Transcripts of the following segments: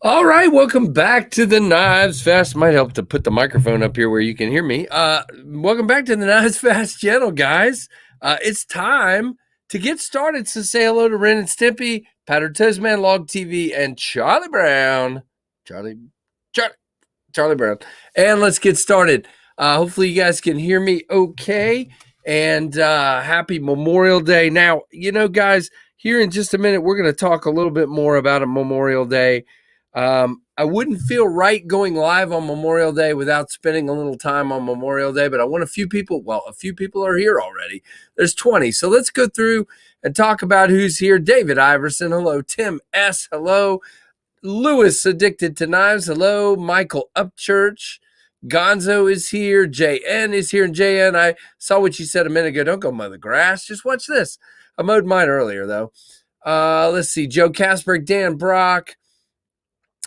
All right, welcome back to the KnivesFAST. Might help to put the microphone up here where you can hear me. Welcome back to the KnivesFAST channel, guys. It's time to get started. So say hello to Ren and Stimpy, Powder Toastman, Log TV, and Charlie Brown. Charlie Brown. And let's get started. Hopefully you guys can hear me okay. And happy Memorial Day. Now, guys, here in just a minute, we're going to talk a little bit more about a Memorial Day. I wouldn't feel right going live on Memorial Day without spending a little time on Memorial Day, but I want a few people are here already. There's 20. So let's go through and talk about who's here. David Iverson, hello. Tim S, hello. Lewis, Addicted to Knives, hello. Michael Upchurch. Gonzo is here. JN is here. And JN, I saw what you said a minute ago. Don't go mow the grass. Just watch this. I mowed mine earlier, though. Let's see. Joe Casberg, Dan Brock.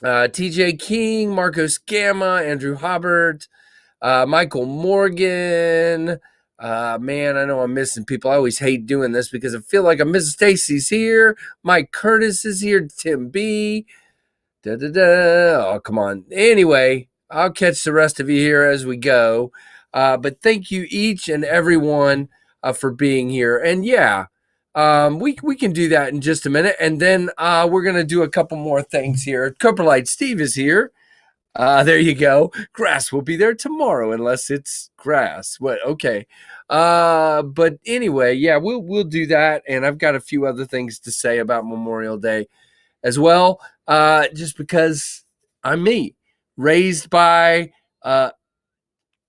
TJ King, Marcos Gamma, Andrew Hubbard, Michael Morgan. Man, I know I'm missing people. I always hate doing this because I feel like I'm missing. Stacy's here. Mike Curtis is here. Tim B. Oh, come on. Anyway, I'll catch the rest of you here as we go. But thank you each and everyone for being here. And yeah, we can do that in just a minute. And then we're going to do a couple more things here. Coprolite Steve is here. There you go. Grass will be there tomorrow unless it's grass. What? Okay. But anyway, yeah, we'll do that. And I've got a few other things to say about Memorial Day as well. Just because I'm me, raised by oh,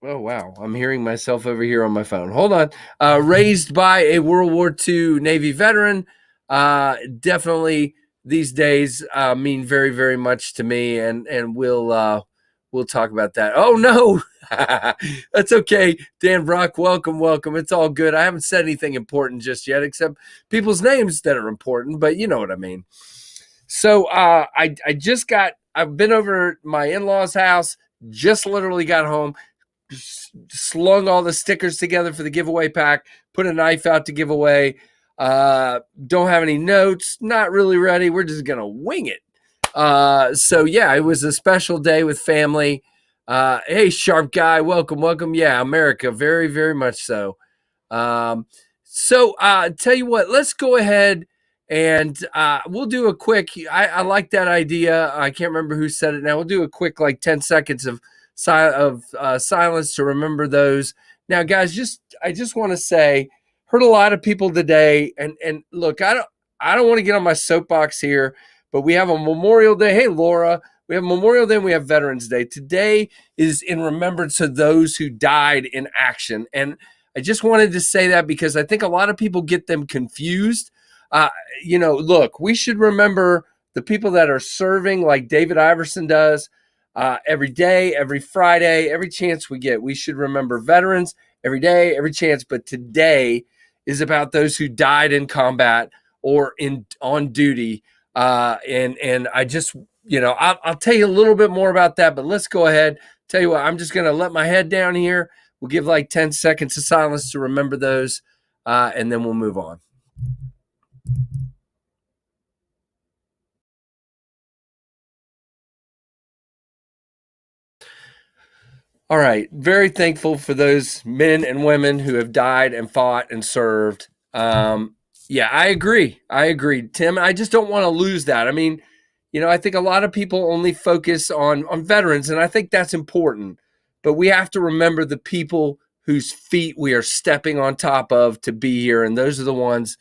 wow. I'm hearing myself over here on my phone. Hold on. Raised by a World War II Navy veteran. Definitely these days mean very, very much to me. And we'll talk about that. Oh, no. That's okay. Dan Brock, welcome. It's all good. I haven't said anything important just yet, except people's names that are important, but you know what I mean. So I've been over at my in-laws' house, just literally got home, slung all the stickers together for the giveaway pack, put a knife out to give away. Don't have any notes, not really ready. We're just going to wing it. So yeah, it was a special day with family. Hey, Sharp Guy, welcome. Yeah, America, very, very much so. Tell you what, let's go ahead and we'll do a quick, I like that idea. I can't remember who said it now. We'll do a quick, like 10 seconds of silence to remember those. Now, guys, I just want to say, heard a lot of people today, and look, I don't want to get on my soapbox here, but we have a Memorial Day. Hey, Laura, we have Memorial Day and we have Veterans Day. Today is in remembrance of those who died in action, and I just wanted to say that because I think a lot of people get them confused. Look, we should remember the people that are serving, like David Iverson does. Every day, every Friday, every chance we get, we should remember veterans every day, every chance. But today is about those who died in combat or on duty. And I just, I'll tell you a little bit more about that. But let's go ahead. Tell you what, I'm just going to let my head down here. We'll give like 10 seconds of silence to remember those, and then we'll move on. All right. Very thankful for those men and women who have died and fought and served. Yeah, I agree. Tim, I just don't want to lose that. I mean, I think a lot of people only focus on veterans, and I think that's important. But we have to remember the people whose feet we are stepping on top of to be here. And those are the ones,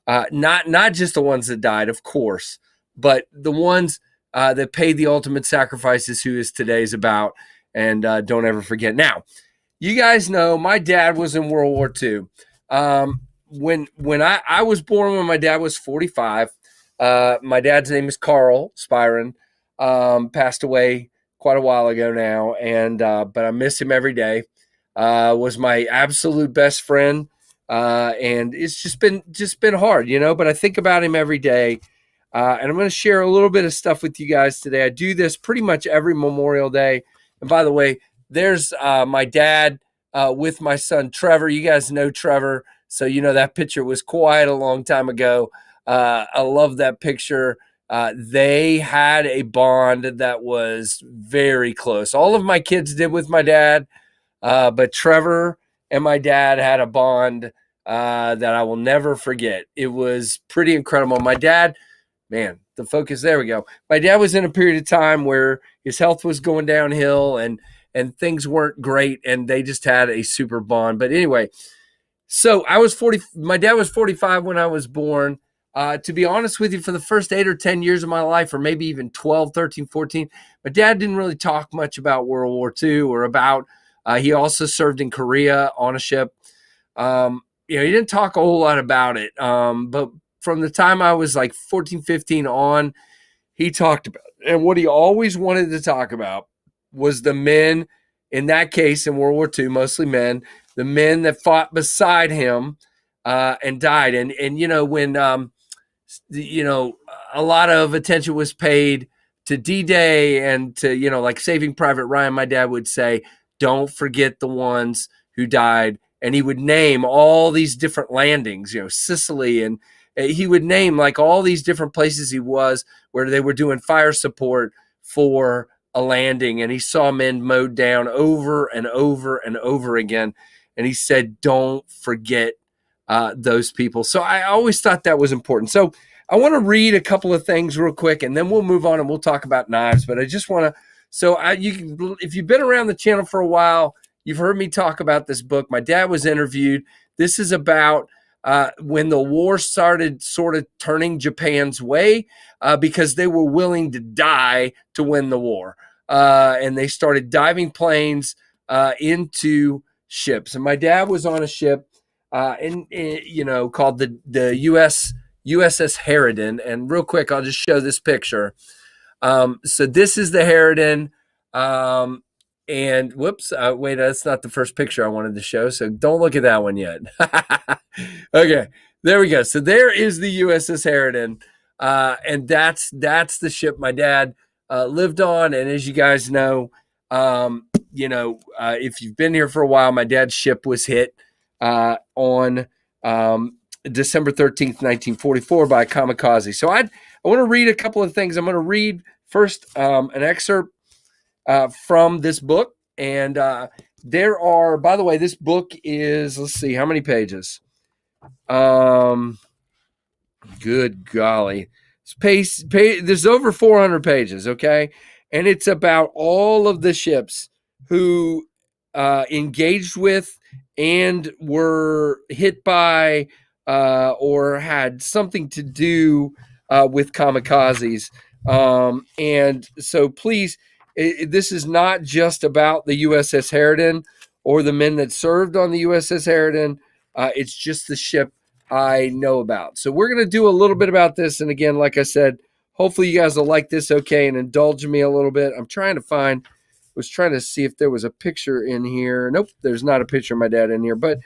not just the ones that died, of course, but the ones that paid the ultimate sacrifices, who is today's about. And don't ever forget. Now, you guys know my dad was in World War II. When I was born, when my dad was 45, my dad's name is Carl Spiron, passed away quite a while ago now, and but I miss him every day. Was my absolute best friend, and it's just been hard, but I think about him every day. And I'm going to share a little bit of stuff with you guys today. I do this pretty much every Memorial Day. And by the way, there's my dad with my son, Trevor. You guys know Trevor. So, that picture was quite a long time ago. I love that picture. they had a bond that was very close. All of my kids did with my dad, but Trevor and my dad had a bond that I will never forget. It was pretty incredible. My dad, man, the focus, there we go. My dad was in a period of time where his health was going downhill and things weren't great, and they just had a super bond. But anyway, so I was 40. My dad was 45 when I was born. To be honest with you, for the first 8 or 10 years of my life, or maybe even 12, 13, 14, my dad didn't really talk much about World War II or about, he also served in Korea on a ship. He didn't talk a whole lot about it. But from the time I was like 14, 15 on, he talked about it. And what he always wanted to talk about was the men, in that case, in World War II, mostly men, the men that fought beside him and died. And when, a lot of attention was paid to D-Day and to, like Saving Private Ryan, my dad would say, don't forget the ones who died. And he would name all these different landings, Sicily, and he would name like all these different places he was where they were doing fire support for a landing. And he saw men mowed down over and over and over again. And he said, don't forget those people. So I always thought that was important. So I want to read a couple of things real quick, and then we'll move on and we'll talk about knives. But I just want to, if you've been around the channel for a while, you've heard me talk about this book. My dad was interviewed. This is about when the war started sort of turning Japan's way because they were willing to die to win the war. And they started diving planes into ships. And my dad was on a ship called the USS Harridan. And real quick, I'll just show this picture. So this is the Harridan. And whoops, wait, that's not the first picture I wanted to show. So don't look at that one yet. Okay, there we go. So there is the USS Harridan. And that's the ship my dad lived on. And as you guys know, if you've been here for a while, my dad's ship was hit on December 13th, 1944 by a kamikaze. So I want to read a couple of things. I'm going to read first an excerpt from this book. And there are, by the way, this book is, let's see, how many pages? Good golly. There's over 400 pages, okay? And it's about all of the ships who engaged with and were hit by or had something to do with kamikazes. And so please, this is not just about the USS Harridan or the men that served on the USS Harridan. It's just the ship I know about. So we're going to do a little bit about this. And again, like I said, hopefully you guys will like this okay and indulge me a little bit. I'm trying to see if there was a picture in here. Nope, there's not a picture of my dad in here. But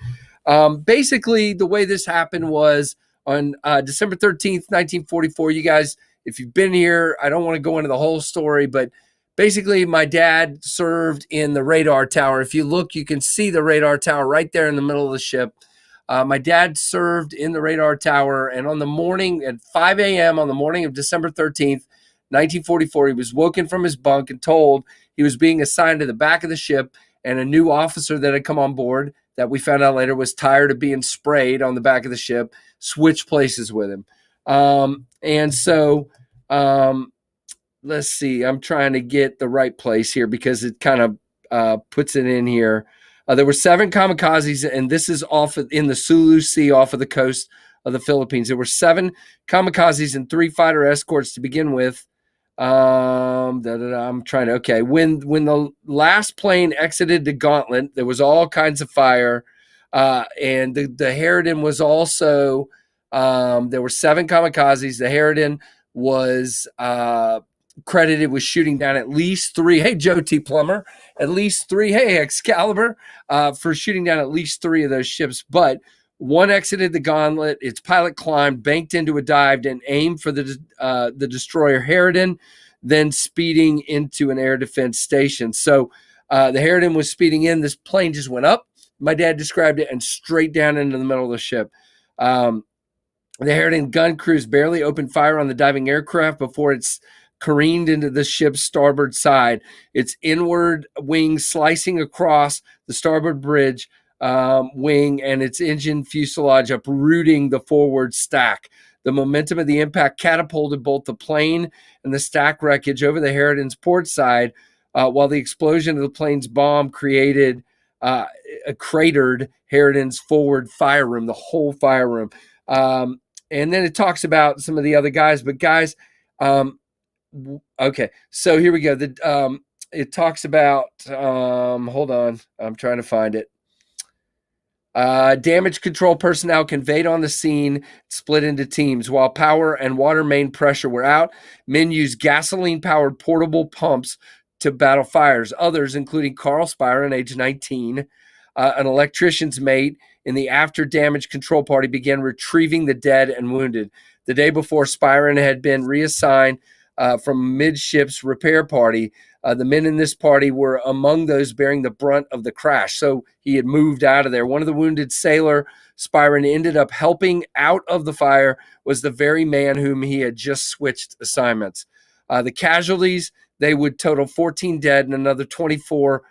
basically, the way this happened was on December 13th, 1944. You guys, if you've been here, I don't want to go into the whole story, but basically, my dad served in the radar tower. If you look, you can see the radar tower right there in the middle of the ship. My dad served in the radar tower, and on the morning at 5 a.m. on the morning of December 13th, 1944, he was woken from his bunk and told he was being assigned to the back of the ship, and a new officer that had come on board that we found out later was tired of being sprayed on the back of the ship, switched places with him. And so let's see, I'm trying to get the right place here because it kind of puts it in here. There were 7 kamikazes, and this is in the Sulu Sea off of the coast of the Philippines. There were 7 kamikazes and 3 fighter escorts to begin with. I'm trying to, okay. When the last plane exited the gauntlet, there was all kinds of fire. And the Harridan was also, there were 7 kamikazes. The Harridan was credited with shooting down at least 3. Hey, Joe T. Plummer, at least 3. Hey, Excalibur, for shooting down at least 3 of those ships. But one exited the gauntlet. Its pilot climbed, banked into a dive, and aimed for the destroyer Harridan, then speeding into an air defense station. So the Harridan was speeding in. This plane just went up. My dad described it, and straight down into the middle of the ship. The Harridan gun crews barely opened fire on the diving aircraft before it's careened into the ship's starboard side, its inward wing slicing across the starboard bridge wing and its engine fuselage uprooting the forward stack. The momentum of the impact catapulted both the plane and the stack wreckage over the Harridan's port side, while the explosion of the plane's bomb created cratered Harridan's forward fire room, the whole fire room. And then it talks about some of the other guys, but guys, okay, so here we go. It talks about, hold on, I'm trying to find it. Damage control personnel conveyed on the scene split into teams. While power and water main pressure were out, men used gasoline-powered portable pumps to battle fires. Others, including Carl Spiron, age 19, an electrician's mate in the after damage control party, began retrieving the dead and wounded. The day before, Spiron had been reassigned from midships repair party. The men in this party were among those bearing the brunt of the crash, so he had moved out of there. One of the wounded sailor Spiron ended up helping out of the fire was the very man whom he had just switched assignments. The casualties, they would total 14 dead and another 24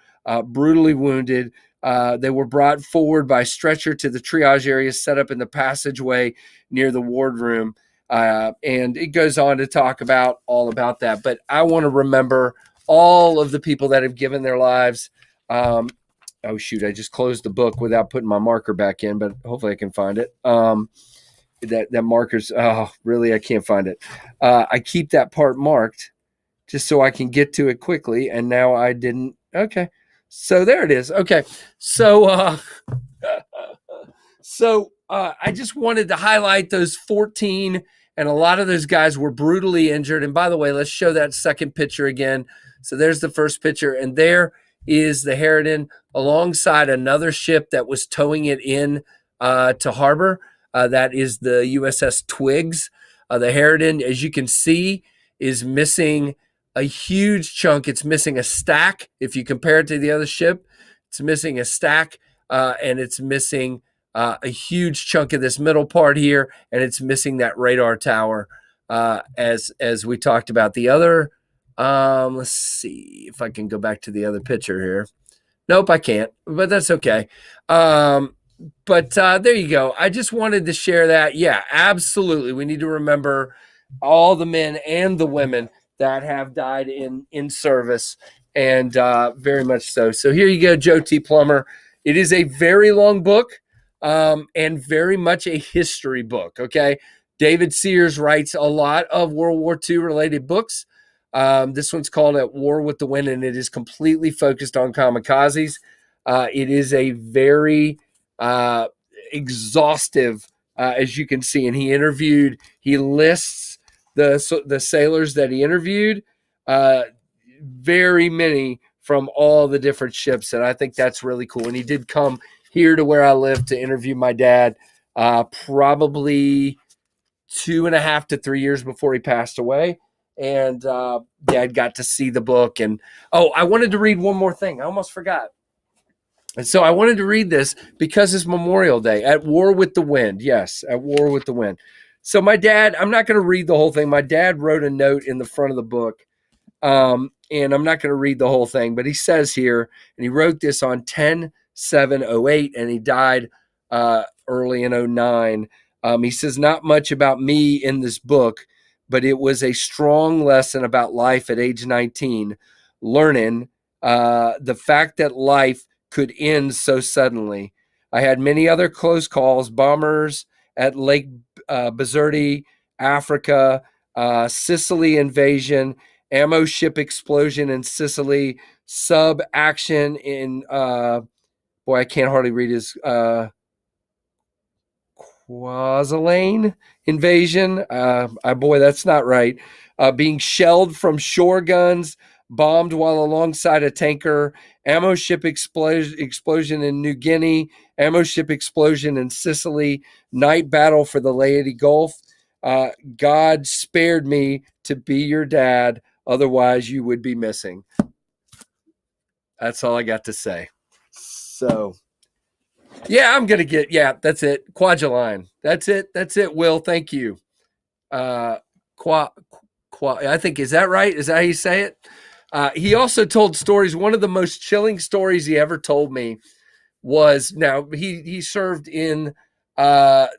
brutally wounded. They were brought forward by stretcher to the triage area set up in the passageway near the wardroom. And it goes on to talk about all about that. But I want to remember all of the people that have given their lives. Oh, shoot, I just closed the book without putting my marker back in, but hopefully I can find it. That marker's, oh, really, I can't find it. I keep that part marked just so I can get to it quickly, and now I didn't. Okay, so there it is. Okay, so I just wanted to highlight those 14, and a lot of those guys were brutally injured. And by the way, let's show that second picture again. So there's the first picture, and there is the Harridan alongside another ship that was towing it in to harbor. That is the USS Twiggs. The Harridan, as you can see, is missing a huge chunk. It's missing a stack. If you compare it to the other ship, it's missing a stack, and it's missing a huge chunk of this middle part here, and it's missing that radar tower, as we talked about. The other, let's see if I can go back to the other picture here. Nope, I can't, but that's okay. But there you go. I just wanted to share that. Yeah, absolutely. We need to remember all the men and the women that have died in service, and very much so. So here you go, Joe T. Plummer. It is a very long book, and very much a history book, okay? David Sears writes a lot of World War II related books. This one's called At War with the Wind, and it is completely focused on kamikazes. It is a very exhaustive, as you can see, and he lists the sailors that he interviewed, very many from all the different ships, and I think that's really cool. And he did come here to where I live to interview my dad, probably 2.5 to 3 years before he passed away. And Dad got to see the book. And I wanted to read one more thing. I almost forgot. And so I wanted to read this because it's Memorial Day. At War with the Wind. Yes, At War with the Wind. So my dad, I'm not going to read the whole thing. My dad wrote a note in the front of the book. And I'm not going to read the whole thing, but he says here, and he wrote this on 10/7/08, and he died early in 09. He says, not much about me in this book, but it was a strong lesson about life at age 19, learning the fact that life could end so suddenly. I had many other close calls, bombers at Lake Bizerte, Africa, Sicily invasion, ammo ship explosion in Sicily, sub action in, boy, I can't hardly read his, Kwazalane invasion. Boy, that's not right. Being shelled from shore guns, bombed while alongside a tanker, ammo ship explosion in New Guinea, ammo ship explosion in Sicily, night battle for the Leyte Gulf. God spared me to be your dad. Otherwise, you would be missing. That's all I got to say. So Yeah, I'm gonna get. Yeah, that's it. Quaduline. That's it. That's it. Will, thank you. Uh, qua, I think, is that right? Is that how you say it? He also told stories. One of the most chilling stories he ever told me was, now he served in the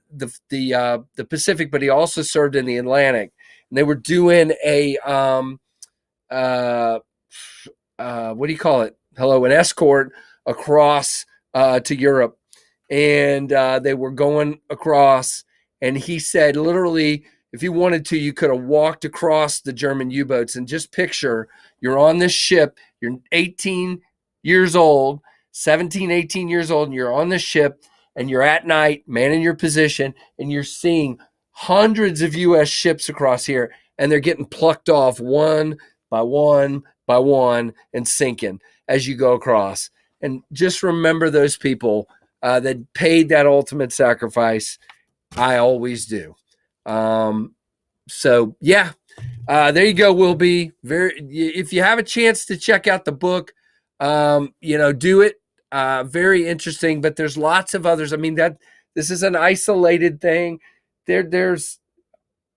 Pacific, but he also served in the Atlantic. And they were doing a uh, what do you call it? Hello, an escort across to Europe, and they were going across. And he said, literally, if you wanted to, you could have walked across the German U-boats. And just picture, you're on this ship, you're 18 years old, 17, 18 years old, and you're on this ship, and you're at night, manning your position, and you're seeing hundreds of U.S. ships across here, and they're getting plucked off one by one by one and sinking as you go across. And just remember those people that paid that ultimate sacrifice. I always do. So yeah, there you go. Will be very. If you have a chance to check out the book, do it. Very interesting. But there's lots of others. I mean, that this is an isolated thing. There's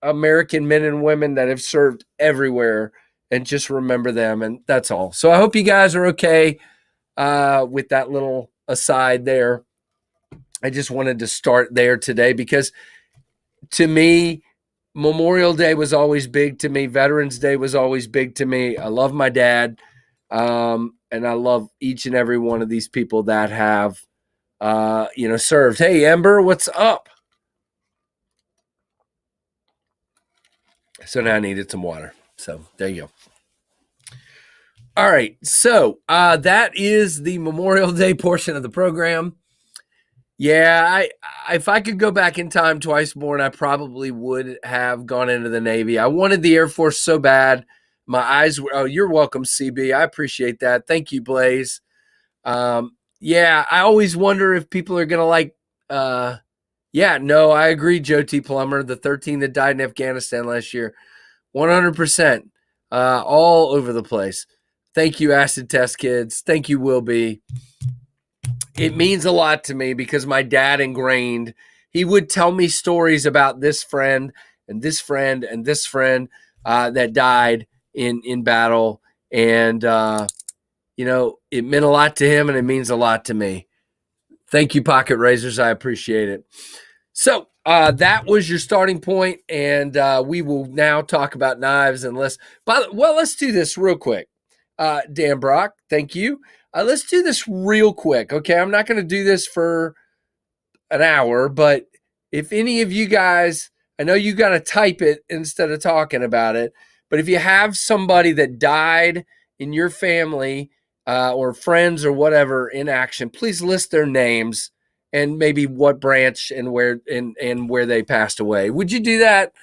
American men and women that have served everywhere, and just remember them. And that's all. So I hope you guys are okay with that little aside there. I just wanted to start there today because, to me, Memorial Day was always big to me. Veterans Day was always big to me. I love my dad. And I love each and every one of these people that have, served. Hey, Ember, what's up? So now I needed some water. So there you go. All right. So that is the Memorial Day portion of the program. Yeah, if I could go back in time twice more, I probably would have gone into the Navy. I wanted the Air Force so bad. My eyes were, oh, you're welcome, CB. I appreciate that. Thank you, Blaze. Yeah, I always wonder if people are going to like, no, I agree, Joe T. Plummer, the 13 that died in Afghanistan last year. 100%. All over the place. Thank you, Acid Test Kids. Thank you, Will Be. It means a lot to me because my dad ingrained, he would tell me stories about this friend and this friend and this friend that died in battle. And, it meant a lot to him and it means a lot to me. Thank you, Pocket Razors. I appreciate it. So that was your starting point, and we will now talk about knives. And let's do this real quick. Dan Brock, thank you. Let's do this real quick, okay? I'm not going to do this for an hour, but if any of you guys, I know you got to type it instead of talking about it, but if you have somebody that died in your family or friends or whatever in action, please list their names and maybe what branch and where they passed away. Would you do that?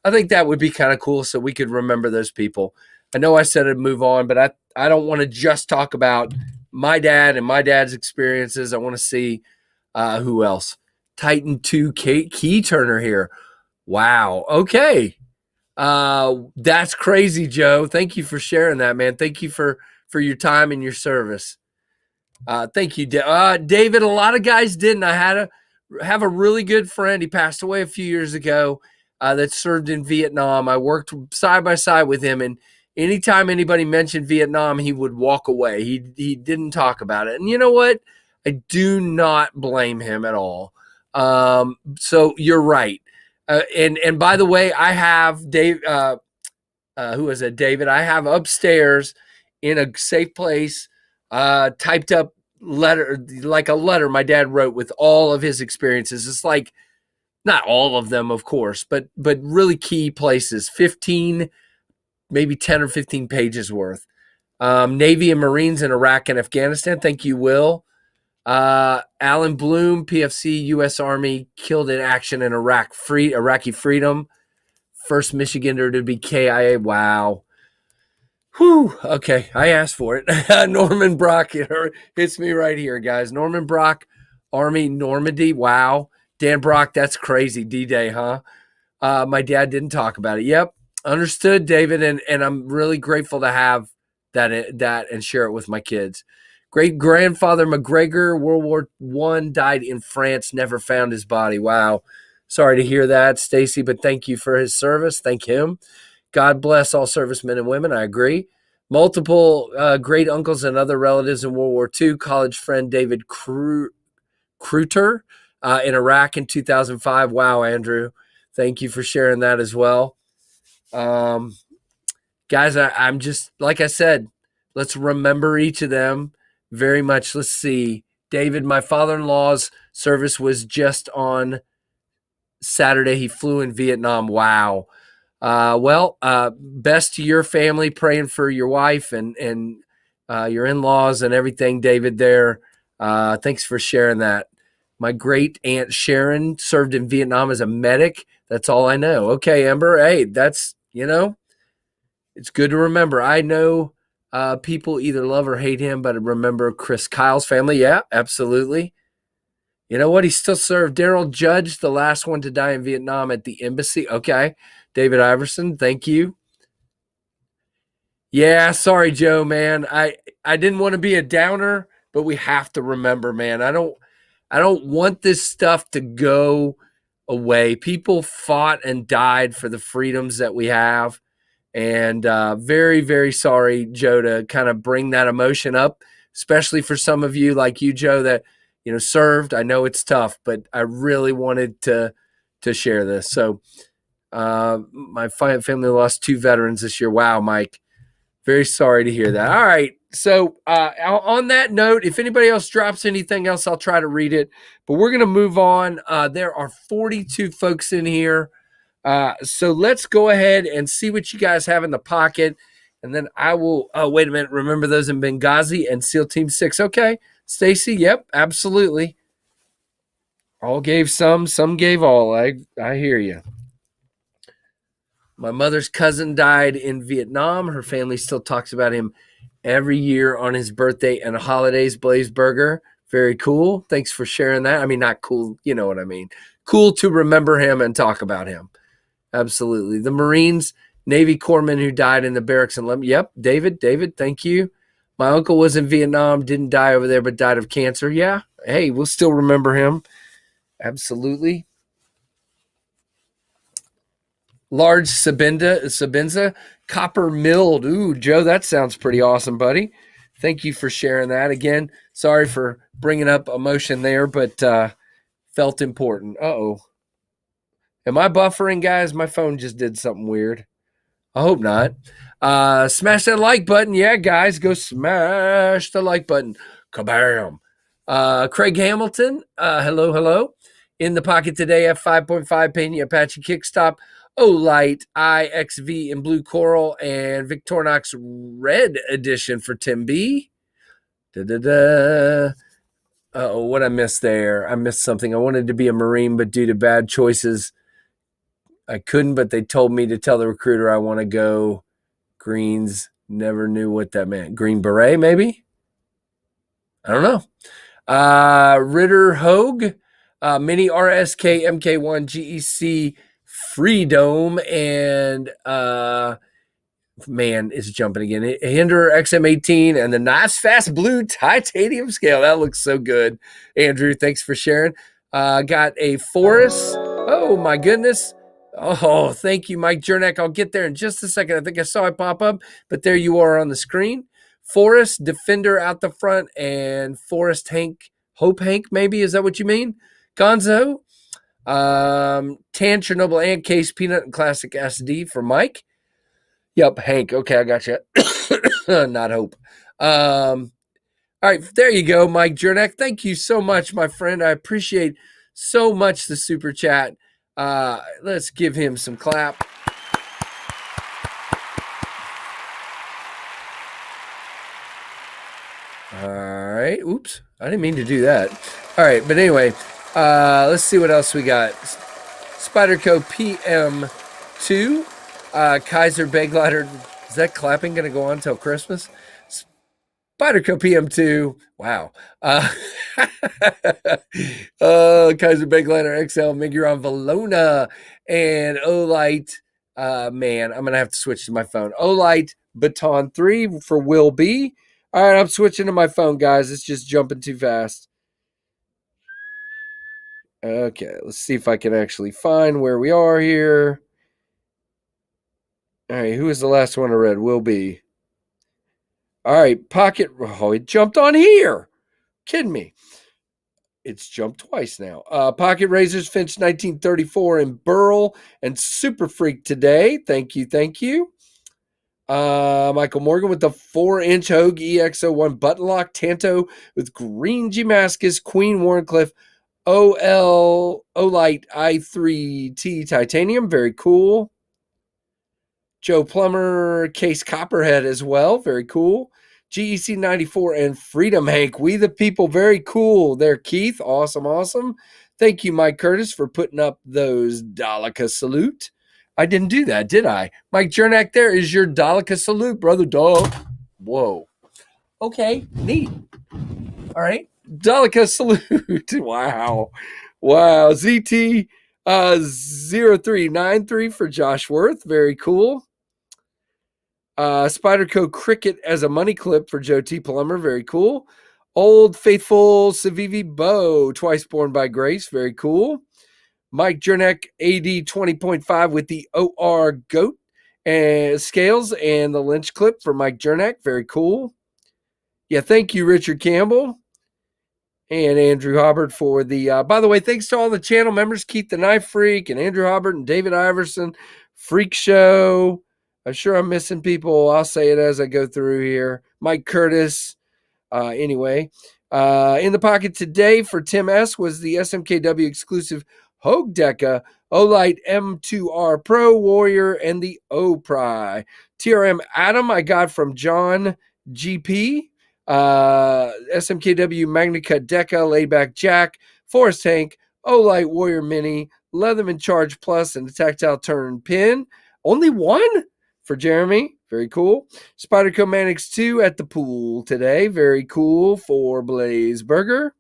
I think that would be kind of cool so we could remember those people. I know I said I'd move on, but I don't want to just talk about my dad and my dad's experiences. I want to see who else. Titan 2 Key Turner here. Wow. Okay. That's crazy, Joe. Thank you for sharing that, man. Thank you for your time and your service. Thank you, David. A lot of guys didn't. I have a really good friend. He passed away a few years ago that served in Vietnam. I worked side by side with him, and anytime anybody mentioned Vietnam, he would walk away. He didn't talk about it. And you know what? I do not blame him at all. So you're right. And by the way, I have Dave. Who is it? David. I have upstairs in a safe place, typed up letter, like a letter my dad wrote with all of his experiences. It's like, not all of them, of course, but really key places, 15, maybe 10 or 15 pages worth. Navy and Marines in Iraq and Afghanistan. Thank you, Will. Alan Bloom, PFC, U.S. Army, killed in action in Iraqi freedom. First Michigander to be KIA. Wow. Whew. Okay, I asked for it. Norman Brock, it hits me right here, guys. Norman Brock, Army, Normandy. Wow. Dan Brock, that's crazy. D-Day, huh? My dad didn't talk about it. Yep. Understood, David, and I'm really grateful to have that and share it with my kids. Great-grandfather McGregor, World War I, died in France, never found his body. Wow. Sorry to hear that, Stacy, but thank you for his service. Thank him. God bless all servicemen and women. I agree. Multiple great uncles and other relatives in World War II. College friend David Kruter in Iraq in 2005. Wow, Andrew. Thank you for sharing that as well. Guys, I'm just, like I said, let's remember each of them very much. Let's see. David, my father-in-law's service was just on Saturday. He flew in Vietnam. Wow. Best to your family, praying for your wife and your in-laws and everything, David, there. Thanks for sharing that. My great aunt Sharon served in Vietnam as a medic. That's all I know. Okay, Amber. Hey, that's, it's good to remember. I know people either love or hate him, but remember Chris Kyle's family. Yeah, absolutely. You know what? He still served. Daryl Judge, the last one to die in Vietnam at the embassy. Okay. David Iverson, thank you. Yeah, sorry, Joe, man. I didn't want to be a downer, but we have to remember, man. I don't want this stuff to go away. People fought and died for the freedoms that we have. And very, very sorry, Joe, to kind of bring that emotion up, especially for some of you like you, Joe, that, served. I know it's tough, but I really wanted to share this. So my family lost 2 veterans this year. Wow, Mike. Very sorry to hear that. All right. So on that note, if anybody else drops anything else, I'll try to read it. But we're going to move on. There are 42 folks in here. So let's go ahead and see what you guys have in the pocket. And then I will, wait a minute. Remember those in Benghazi and SEAL Team 6. Okay. Stacy. Yep, absolutely. All gave some gave all. I hear you. My mother's cousin died in Vietnam. Her family still talks about him every year on his birthday and holidays. Blaze Burger. Very cool. Thanks for sharing that. I mean, not cool. You know what I mean? Cool to remember him and talk about him. Absolutely. The Marines, Navy corpsman who died in the barracks in Lebanon. Yep, David, thank you. My uncle was in Vietnam, didn't die over there, but died of cancer. Yeah. Hey, we'll still remember him. Absolutely. Large Sabinza, copper milled. Ooh, Joe, that sounds pretty awesome, buddy. Thank you for sharing that. Again, sorry for bringing up emotion there, but felt important. Uh-oh. Am I buffering, guys? My phone just did something weird. I hope not. Smash that like button. Yeah, guys, go smash the like button. Kabam. Craig Hamilton, hello. In the pocket today, F5.5 Penny Apache Kickstop, Olight, IXV in Blue Coral, and Victorinox Red Edition for Tim B. Uh-oh, what I missed there? I missed something. I wanted to be a Marine, but due to bad choices, I couldn't, but they told me to tell the recruiter I want to go Greens. Never knew what that meant. Green Beret, maybe? I don't know. Ritter Hogue, Mini RSK MK1 GEC Freedome, and man, it's jumping again. Hinder XM18 and the KnivesFAST Blue Titanium Scale. That looks so good. Andrew, thanks for sharing. Got a Forest. Oh, my goodness. Oh, thank you, Mike Jernick. I'll get there in just a second. I think I saw it pop up, but there you are on the screen. Forest Defender out the front and Forest Hank, Hope Hank, maybe? Is that what you mean? Gonzo. Tan Chernobyl and Case Peanut and Classic SD for Mike. Yep, Hank. Okay, I got you. Not Hope. All right, there you go, Mike Jernick. Thank you so much, my friend. I appreciate so much the super chat. Let's give him some clap. All right. Oops. I didn't mean to do that. All right. But anyway, let's see what else we got. Spyderco PM2. Kaiser Begleiter. Is that clapping going to go on until Christmas? Spyderco PM2. Wow. Kaiser Begleiter XL Miguron Valona and Olight. Man, I'm going to have to switch to my phone. Olight Baton 3 for Will B. All right, I'm switching to my phone, guys. It's just jumping too fast. Okay, let's see if I can actually find where we are here. All right, who is the last one I read? Will be. All right, Pocket. Oh, it jumped on here. Kidding me. It's jumped twice now. Pocket Razors Finch 1934 in Burl and Super Freak today. Thank you, thank you. Michael Morgan with the 4-inch Hogue EX01 button lock Tanto with green Damascus Queen Warncliffe OL Olight i3T titanium. Very cool. Joe Plummer case Copperhead as well. Very cool. GEC 94 and Freedom Hank. We the people. Very cool there, Keith. Awesome, awesome. Thank you, Mike Curtis, for putting up those Daleka salute. I didn't do that, did I? Mike Jernak, there is your Daleka salute, brother dog. Whoa. Okay, neat. All right. Daleka salute. Wow. Wow. ZT 0393 for Josh Worth. Very cool. Spyderco Cricket as a money clip for Joe T. Plummer. Very cool. Old Faithful Civivi Bow, twice born by Grace. Very cool. Mike Jernek, AD 20.5 with the OR Goat and scales and the Lynch clip for Mike Jernek. Very cool. Yeah, thank you, Richard Campbell and Andrew Hobbert for the, by the way, thanks to all the channel members, Keith the Knife Freak and Andrew Hobbert and David Iverson, Freak Show. I'm sure I'm missing people. I'll say it as I go through here. Mike Curtis. Anyway, in the pocket today for Tim S. was the SMKW exclusive Hogue Deca, Olight M2R Pro Warrior, and the O-Pry. TRM Atom I got from John GP. SMKW Magnicut Deca, Laidback Jack, Forest Tank, Olight Warrior Mini, Leatherman Charge Plus, and the tactile turn pin. Only one for Jeremy. Very cool. Spyderco Manix 2 at the pool today. Very cool for Blaze Burger.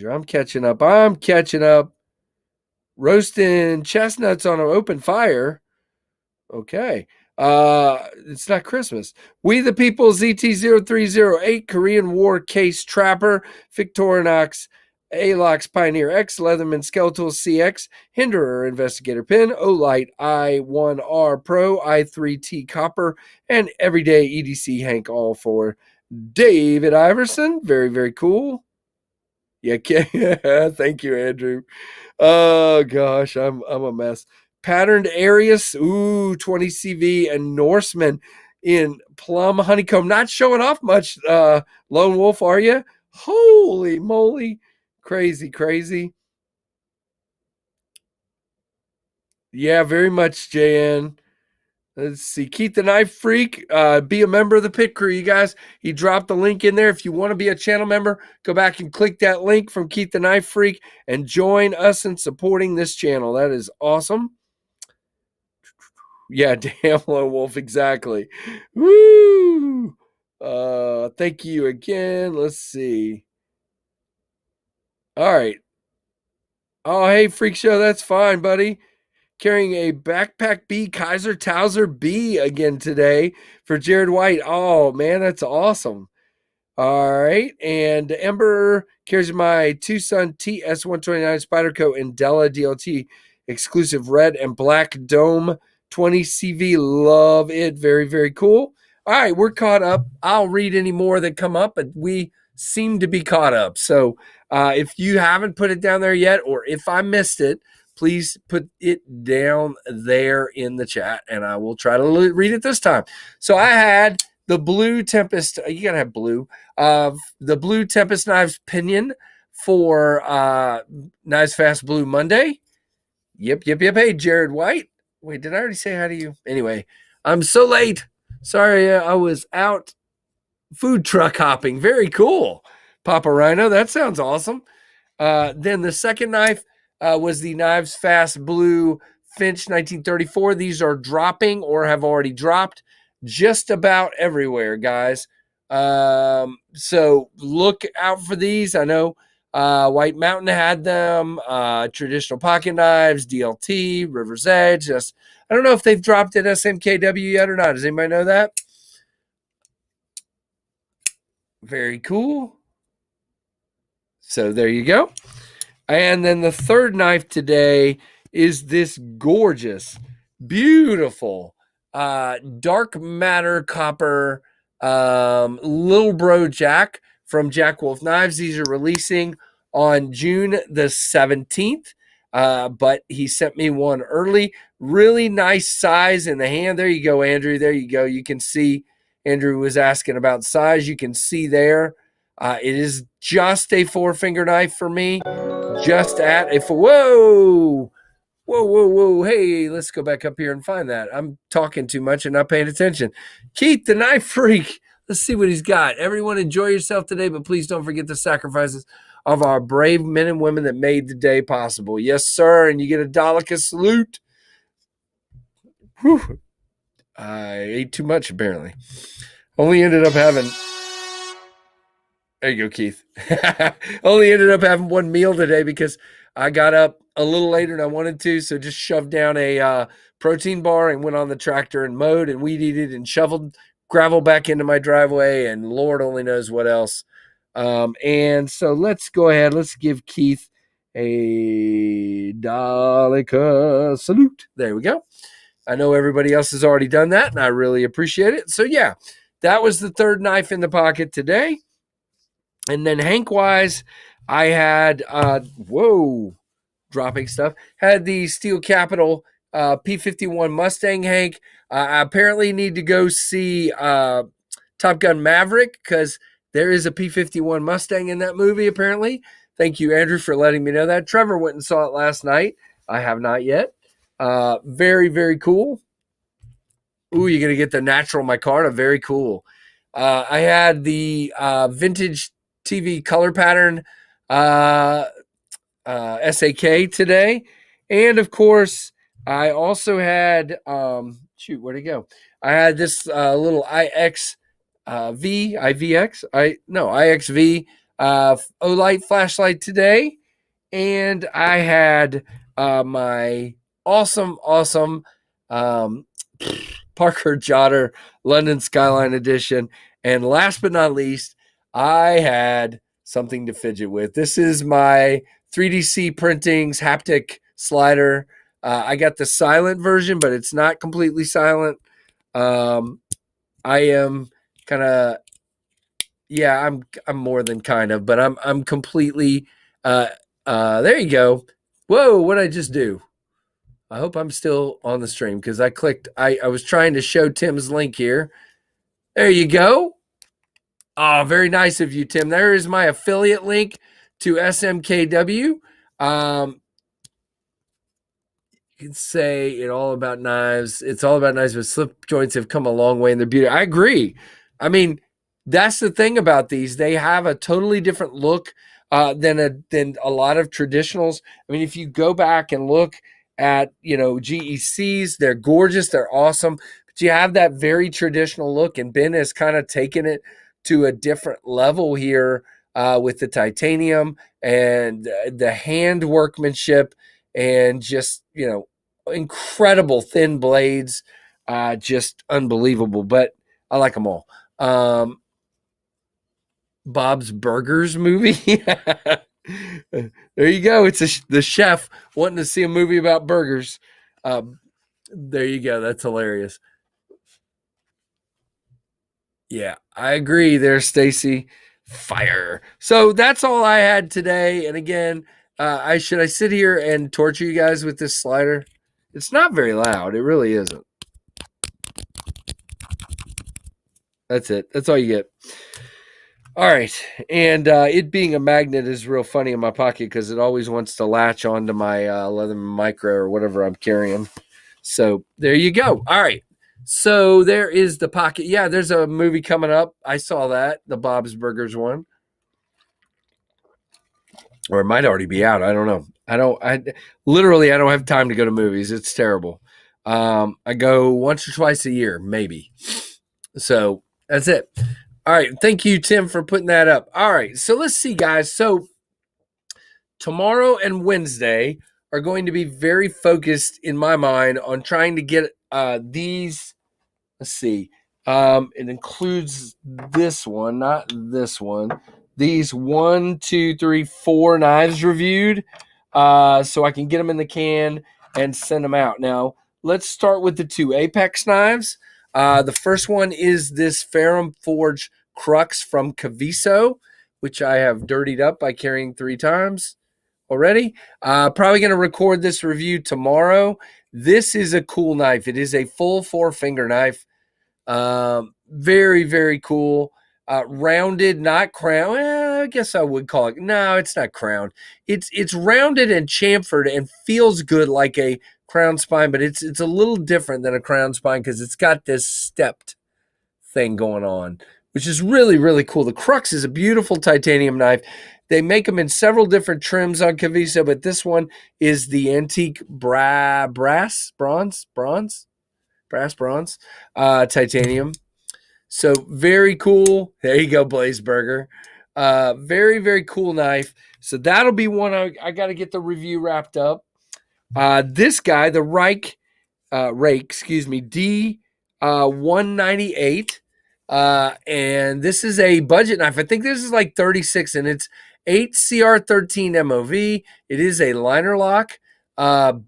I'm catching up. Roasting chestnuts on an open fire. Okay. It's not Christmas. We the People ZT0308 Korean War Case Trapper Victorinox Alox Pioneer X Leatherman Skeletal CX Hinderer Investigator Pin Olight I1R Pro i3T Copper and Everyday EDC Hank, all for David Iverson. Very, very cool. Yeah, thank you, Andrew. Oh gosh, I'm a mess. Patterned Arius, 20 CV and Norseman in plum honeycomb. Not showing off much, Lone Wolf, are you? Holy moly. Crazy, crazy. Yeah, very much, JN. Let's see. Keith the Knife Freak, be a member of the pit crew, you guys. He dropped the link in there. If you want to be a channel member, go back and click that link from Keith the Knife Freak and join us in supporting this channel. That is awesome. Yeah, damn Lone Wolf, exactly. Woo! Thank you again. Let's see. All right. Oh, hey, Freak Show, that's fine, buddy. Carrying a Backpack B Kaiser Towser B again today for Jared White. Oh, man, that's awesome. All right. And Ember carries my Tucson TS129 Spyderco and Della DLT exclusive red and black dome 20 CV. Love it. Very, very cool. All right. We're caught up. I'll read any more that come up, but we seem to be caught up. So if you haven't put it down there yet, or if I missed it, please put it down there in the chat and I will try to read it this time. So I had the Blue Tempest. You got to have blue. The Blue Tempest Knives Pinion for KnivesFAST Blue Monday. Yep. Hey, Jared White. Wait, did I already say hi to you? Anyway, I'm so late. Sorry, I was out food truck hopping. Very cool. Papa Rhino, that sounds awesome. Then the second knife was the KnivesFAST Blue Finch 1934. These are dropping or have already dropped just about everywhere, guys. So look out for these. I know White Mountain had them, Traditional Pocket Knives, DLT, River's Edge. I don't know if they've dropped at SMKW yet or not. Does anybody know that? Very cool. So there you go. And then the third knife today is this gorgeous, beautiful, dark matter copper Little Bro Jack from Jack Wolf Knives. These are releasing on June the 17th, but he sent me one early. Really nice size in the hand. There you go, Andrew. There you go. You can see Andrew was asking about size. You can see there. It is just a 4-finger knife for me. Just at a whoa. Hey, let's go back up here and find that. I'm talking too much and not paying attention. Keith, the knife freak. Let's see what he's got. Everyone enjoy yourself today, but please don't forget the sacrifices of our brave men and women that made the day possible. Yes, sir. And you get a Daleka salute. Whew. I ate too much, apparently. Only ended up having... There you go, Keith. Only ended up having one meal today because I got up a little later than I wanted to, so just shoved down a protein bar and went on the tractor and mowed and weed eated and shoveled gravel back into my driveway, and Lord only knows what else. And so let's go ahead. Let's give Keith a Daleka salute. There we go. I know everybody else has already done that, and I really appreciate it. So, yeah, that was the third knife in the pocket today. And then Hank-wise, I had, dropping stuff. Had the Steel Capital P-51 Mustang, Hank. I apparently need to go see Top Gun Maverick because there is a P-51 Mustang in that movie, apparently. Thank you, Andrew, for letting me know that. Trevor went and saw it last night. I have not yet. Very, very cool. Ooh, you're going to get the natural micarta. Very cool. I had the vintage TV color pattern SAK today. And of course, I also had, where'd it go? I had this little IXV Olight flashlight today. And I had my awesome Parker Jotter London Skyline Edition. And last but not least, I had something to fidget with. This is my 3DC Printing's haptic slider. I got the silent version, but it's not completely silent. I am kind of, I'm more than kind of, but I'm completely. There you go. Whoa, what did I just do? I hope I'm still on the stream because I clicked. I was trying to show Tim's link here. There you go. Oh, very nice of you, Tim. There is my affiliate link to SMKW. You can say it all about knives. It's all about knives, but slip joints have come a long way in their beauty. I agree. I mean, that's the thing about these. They have a totally different look than a lot of traditionals. I mean, if you go back and look at, GECs, they're gorgeous. They're awesome. But you have that very traditional look, and Ben has kind of taken it to a different level here with the titanium and the hand workmanship and just, incredible thin blades, just unbelievable. But I like them all. Bob's Burgers movie. There you go. It's the chef wanting to see a movie about burgers. There you go. That's hilarious. Yeah, I agree there, Stacy. Fire. So that's all I had today. And again, I sit here and torture you guys with this slider? It's not very loud. It really isn't. That's it. That's all you get. All right. And it being a magnet is real funny in my pocket because it always wants to latch onto my Leatherman Micro or whatever I'm carrying. So there you go. All right. So there is the pocket. Yeah, there's a movie coming up. I saw that, the Bob's Burgers one. Or it might already be out. I don't know. I don't have time to go to movies. It's terrible. I go once or twice a year, maybe. So that's it. All right. Thank you, Tim, for putting that up. All right. So let's see, guys. So tomorrow and Wednesday are going to be very focused in my mind on trying to get these. Let's see. It includes this one, not this one. These 1, 2, 3, 4 knives reviewed, so I can get them in the can and send them out. Now, let's start with the 2 Apex knives. The first one is this Ferrum Forge Crux from Caviso, which I have dirtied up by carrying 3 times already. Probably going to record this review tomorrow. This is a cool knife. It is a full 4-finger knife. Very, very cool. Rounded, not crowned. I guess I would call it. No, it's not crowned. It's rounded and chamfered and feels good like a crown spine, but it's a little different than a crown spine because it's got this stepped thing going on, which is really, really cool. The Crux is a beautiful titanium knife. They make them in several different trims on Caviso, but this one is the antique brass bronze titanium. So very cool. There you go, Blazeburger. Very, very cool knife. So that'll be one I got to get the review wrapped up. This guy, the Rake, D 198. And this is a budget knife. I think this is like 36, and it's 8 CR13 MOV. It is a liner lock.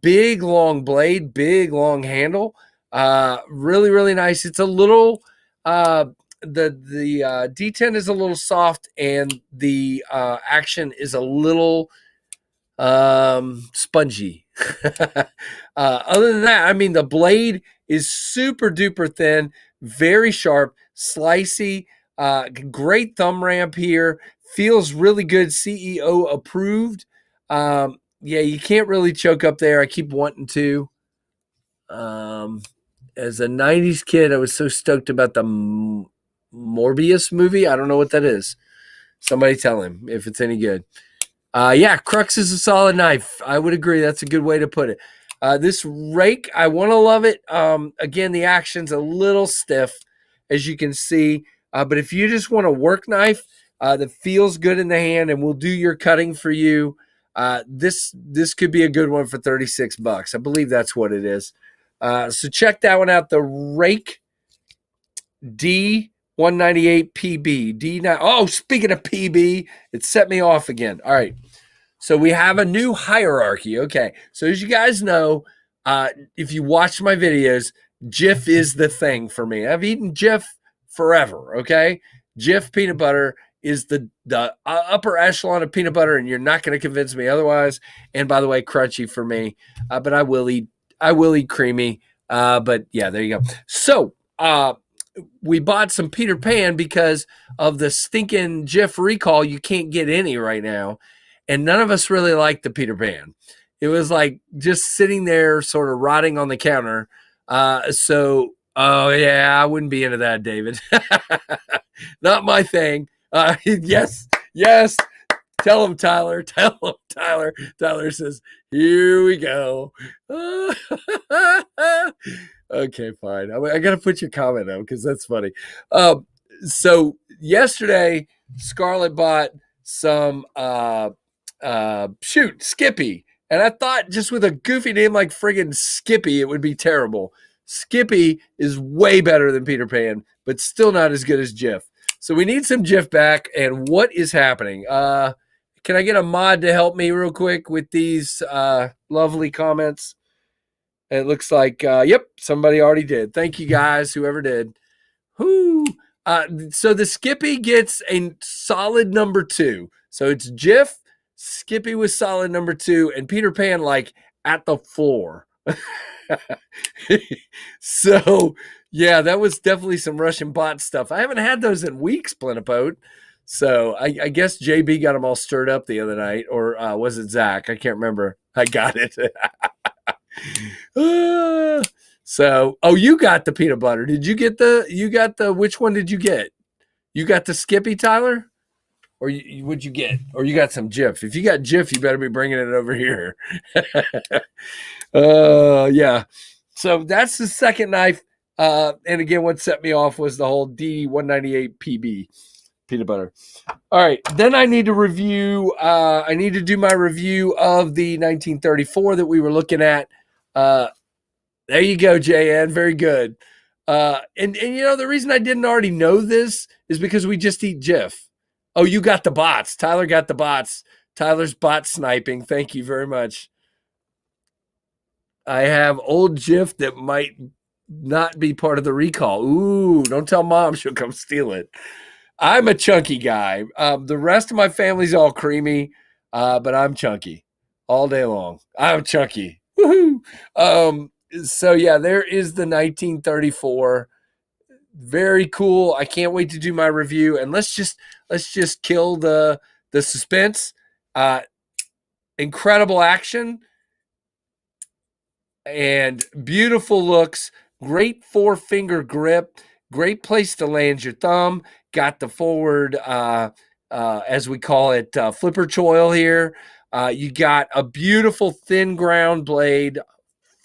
Big long blade, big long handle. Really, really nice. It's a little the D10 is a little soft, and the action is a little spongy. Other than that, I mean, the blade is super duper thin, very sharp, slicey, great thumb ramp here. Feels really good, CEO approved. Yeah, you can't really choke up there. I keep wanting to. As a 90s kid, I was so stoked about the Morbius movie. I don't know what that is. Somebody tell him if it's any good. Yeah, Crux is a solid knife. I would agree. That's a good way to put it. This Rake, I want to love it. Again, the action's a little stiff, as you can see. But if you just want a work knife that feels good in the hand and will do your cutting for you, this could be a good one for $36. I believe that's what it is. So check that one out. The Rake D 198 PB. D9. Oh, speaking of PB, it set me off again. All right. So we have a new hierarchy. Okay. So as you guys know, if you watch my videos, Jif is the thing for me. I've eaten Jif forever. Okay. Jif peanut butter is the upper echelon of peanut butter, and you're not going to convince me otherwise. And by the way, crunchy for me. But I will eat creamy. But yeah, there you go. So, we bought some Peter Pan because of the stinking Jif recall. You can't get any right now. And none of us really liked the Peter Pan. It was like just sitting there sort of rotting on the counter. Oh yeah, I wouldn't be into that, David. Not my thing. Yes. Tell him, Tyler. Tyler says, here we go. Okay, fine. I got to put your comment up because that's funny. So yesterday, Scarlett bought some Skippy. And I thought just with a goofy name like friggin' Skippy, it would be terrible. Skippy is way better than Peter Pan, but still not as good as Jif. So we need some Jif back. And what is happening? Can I get a mod to help me real quick with these lovely comments? It looks like, yep, somebody already did. Thank you guys, whoever did. So the Skippy gets a solid number 2. So it's Jif, Skippy was solid number 2, and Peter Pan like at the floor. So yeah, that was definitely some Russian bot stuff. I haven't had those in weeks, Plenipote. So I guess JB got them all stirred up the other night, or was it Zach? I can't remember. I got it. So, you got the peanut butter. Did you get which one did you get? You got the Skippy, Tyler? Or what'd you get? Or you got some Jif? If you got Jif, you better be bringing it over here. Yeah. So that's the second knife. And again, what set me off was the whole D198 PB peanut butter. All right. Then I need to review. I need to do my review of the 1934 that we were looking at. There you go, JN. Very good. And you know, the reason I didn't already know this is because we just eat Jif. Oh, you got the bots. Tyler got the bots. Tyler's bot sniping. Thank you very much. I have old Jif that might not be part of the recall. Ooh, don't tell mom, she'll come steal it. I'm a chunky guy. The rest of my family's all creamy, but I'm chunky all day long. I'm chunky. Woohoo! So yeah, there is the 1934. Very cool. I can't wait to do my review. And let's just kill the suspense. Incredible action and beautiful looks. Great 4-finger grip. Great place to land your thumb. Got the forward, as we call it, flipper choil here. You got a beautiful thin ground blade,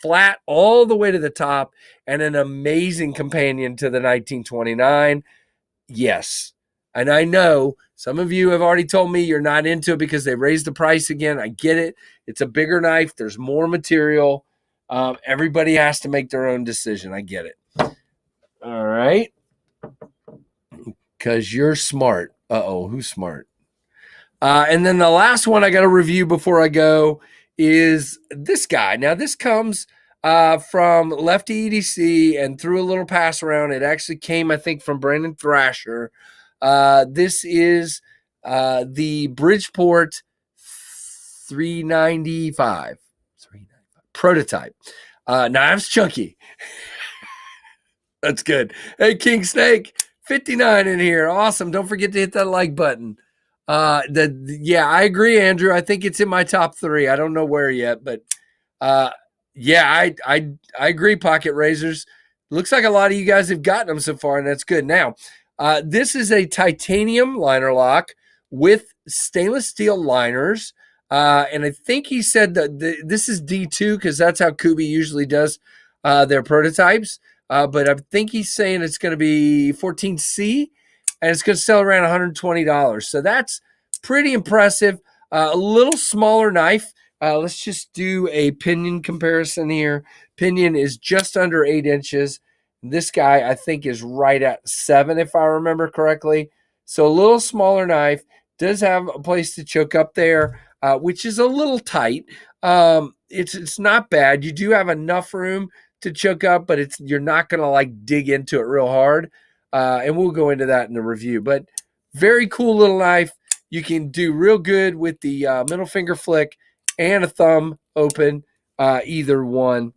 flat all the way to the top, and an amazing companion to the 1929. Yes. And I know some of you have already told me you're not into it because they raised the price again. I get it. It's a bigger knife. There's more material. Everybody has to make their own decision. I get it. All right. Because you're smart. Uh-oh, who's smart? And then the last one I got to review before I go is this guy. Now, this comes from Lefty EDC and through a little pass around. It actually came, I think, from Brandon Thrasher. This is the Bridgeport 395 prototype. Knives Chunky. That's good. Hey, King Snake, 59 in here. Awesome. Don't forget to hit that like button. Yeah, I agree, Andrew. I think it's in my top 3. I don't know where yet, but yeah, I agree, Pocket Razors. Looks like a lot of you guys have gotten them so far, and that's good. Now, this is a titanium liner lock with stainless steel liners. And I think he said that this is D2 because that's how Kubi usually does their prototypes. But I think he's saying it's going to be 14C and it's going to sell around $120. So that's pretty impressive. A little smaller knife. Let's just do a pinion comparison here. Pinion is just under 8 inches. This guy, I think, is right at 7, if I remember correctly. So a little smaller knife. Does have a place to choke up there, which is a little tight. It's not bad. You do have enough room to choke up, but you're not going to like dig into it real hard. And we'll go into that in the review. But very cool little knife. You can do real good with the middle finger flick and a thumb open, either one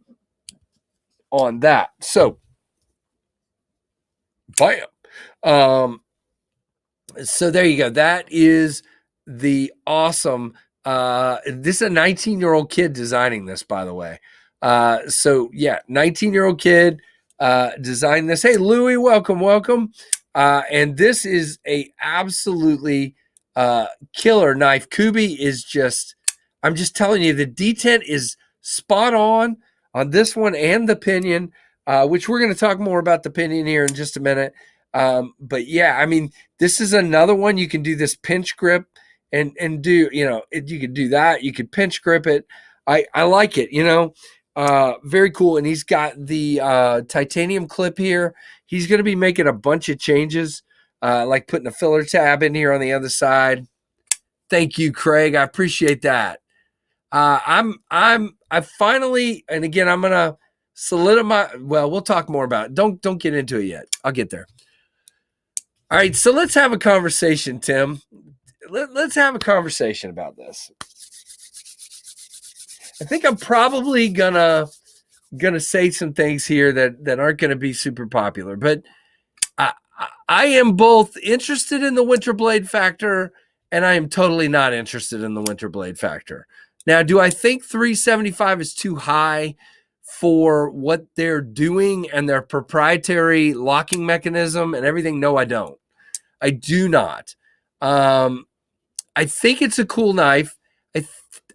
on that. So, bam. So there you go. That is the awesome. This is a 19-year-old kid designing this, by the way. So yeah, 19-year-old kid designed this. Hey, Louie, welcome. And this is a absolutely killer knife. Kubi is just, I'm just telling you, the detent is spot on this one and the pinion, which we're going to talk more about the pinion here in just a minute. But yeah, I mean, this is another one. You can do this pinch grip and do, you can do that. You could pinch grip it. I like it, very cool. And he's got the titanium clip here. He's going to be making a bunch of changes, like putting a filler tab in here on the other side. Thank you, Craig. I appreciate that. I finally, and again, I'm going to solidify. Well, we'll talk more about it. Don't get into it yet. I'll get there. All right, so let's have a conversation, Tim. Let's have a conversation about this. I think I'm probably gonna say some things here that aren't gonna be super popular, but I am both interested in the winter blade factor and I am totally not interested in the winter blade factor. Now, do I think 375 is too high for what they're doing and their proprietary locking mechanism and everything? No, I don't. I do not. I think it's a cool knife.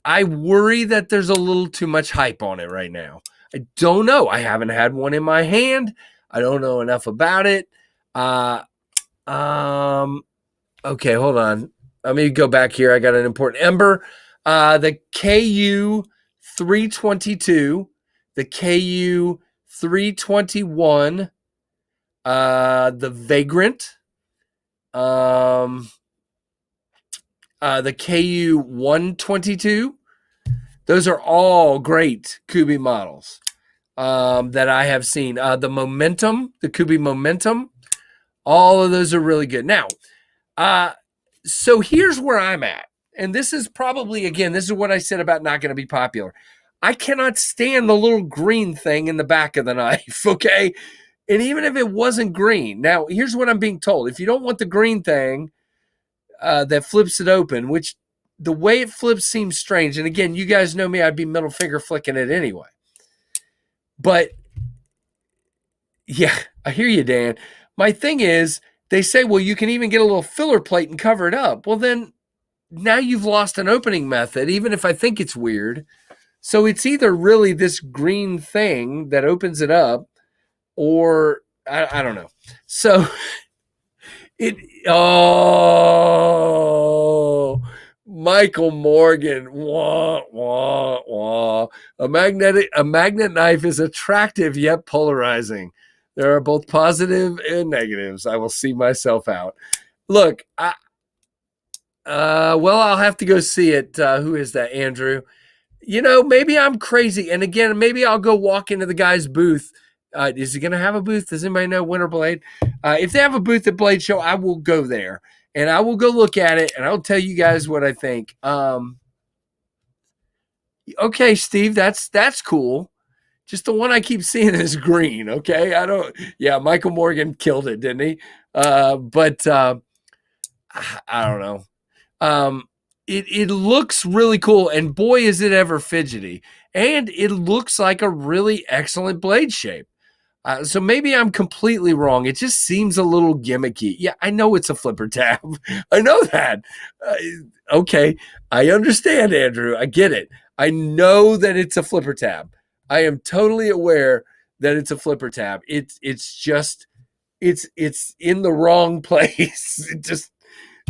I worry that there's a little too much hype on it right now. I don't know. I haven't had one in my hand. I don't know enough about it. Okay, hold on. Let me go back here. I got an important Ember. The KU 322, the KU 321, the Vagrant, the KU 122. Those are all great Kubi models that I have seen. The Momentum, the Kubi Momentum, all of those are really good. Now, so here's where I'm at. And this is probably, again, this is what I said about not going to be popular. I cannot stand the little green thing in the back of the knife, okay? And even if it wasn't green. Now, here's what I'm being told. If you don't want the green thing that flips it open, which the way it flips seems strange. And again, you guys know me, I'd be middle finger flicking it anyway. But yeah, I hear you, Dan. My thing is, they say, well, you can even get a little filler plate and cover it up. Well, then now you've lost an opening method, even if I think it's weird. So it's either really this green thing that opens it up, or I don't know. So Michael Morgan, wah, wah, wah. A magnet knife is attractive yet polarizing. There are both positive and negatives. I will see myself out. Look, well, I'll have to go see it. Who is that, Andrew? You know, maybe I'm crazy. And again, maybe I'll go walk into the guy's booth. Is he going to have a booth? Does anybody know, Winter Blade? If they have a booth at Blade Show, I will go there. And I will go look at it, and I'll tell you guys what I think. Okay, Steve, that's cool. Just the one I keep seeing is green, okay? Michael Morgan killed it, didn't he? But I don't know. It looks really cool, and boy, is it ever fidgety. And it looks like a really excellent blade shape. So maybe I'm completely wrong. It just seems a little gimmicky. Yeah, I know it's a flipper tab. I know that. Okay, I understand, Andrew. I get it. I know that it's a flipper tab. I am totally aware that it's a flipper tab. It's just it's in the wrong place. It just,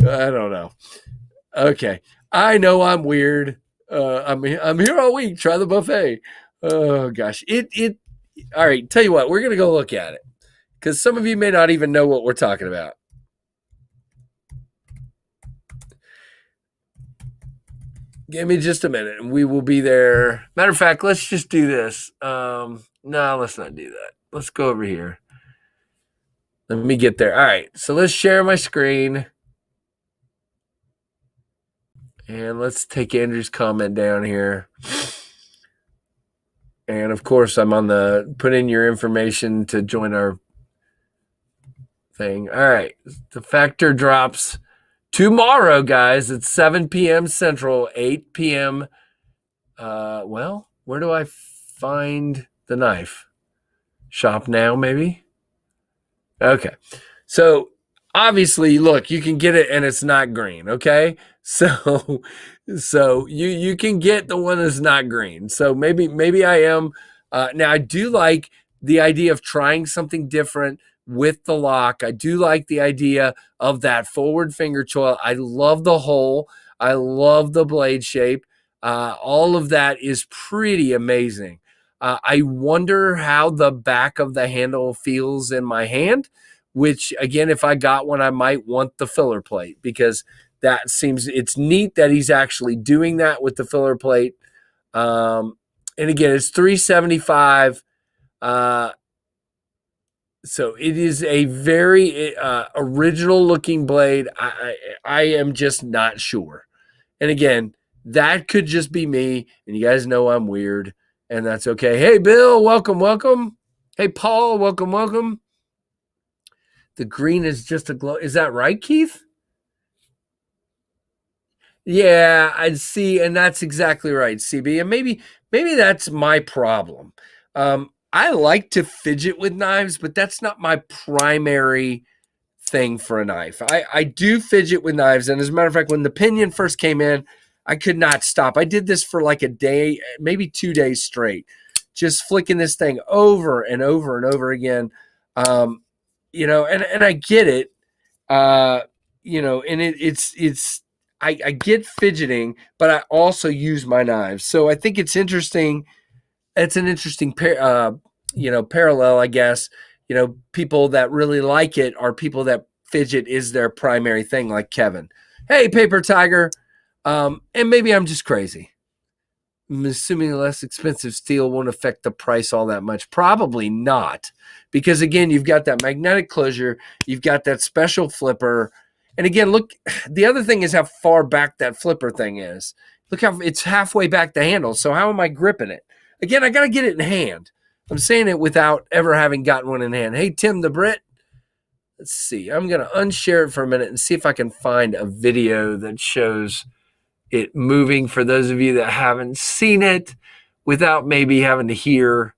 I don't know. Okay, I know I'm weird. I'm here all week. Try the buffet. Oh gosh, all right, tell you what, we're going to go look at it because some of you may not even know what we're talking about. Give me just a minute and we will be there. Matter of fact, let's just do this. No, let's not do that. Let's go over here. Let me get there. All right, so let's share my screen. And let's take Andrew's comment down here. And of course, I'm on the put in your information to join our thing. All right. The factor drops tomorrow, guys. It's 7 p.m. Central, 8 p.m. Well, where do I find the knife? Shop now, maybe? Okay. So obviously, look, you can get it and it's not green, okay? So you can get the one that's not green. So maybe I am. Now I do like the idea of trying something different with the lock. I do like the idea of that forward finger choil. I love the hole. I love the blade shape. All of that is pretty amazing. I wonder how the back of the handle feels in my hand, which again, if I got one, I might want the filler plate because that seems, it's neat that he's actually doing that with the filler plate. And again, it's $375. So it is a very original looking blade. I am just not sure. And again, that could just be me. And you guys know I'm weird, and that's okay. Hey, Bill, welcome. Hey, Paul, welcome. The green is just a glow. Is that right, Keith? Yeah, I see, and that's exactly right, CB. And maybe that's my problem. I like to fidget with knives, but that's not my primary thing for a knife. I do fidget with knives, and as a matter of fact, when the pinion first came in, I could not stop. I did this for like a day, maybe 2 days straight, just flicking this thing over and over and over again. You know, and I get it. You know, and it's I get fidgeting, but I also use my knives. So I think it's interesting. It's an interesting parallel, I guess. people that really like it are people that fidget is their primary thing, like Kevin. Hey, Paper Tiger. And maybe I'm just crazy. I'm assuming less expensive steel won't affect the price all that much. Probably not. Because again, you've got that magnetic closure, you've got that special flipper. And again, look, the other thing is how far back that flipper thing is. Look how it's halfway back the handle. So how am I gripping it? Again, I got to get it in hand. I'm saying it without ever having gotten one in hand. Hey, Tim the Brit. Let's see. I'm going to unshare it for a minute and see if I can find a video that shows it moving for those of you that haven't seen it without maybe having to hear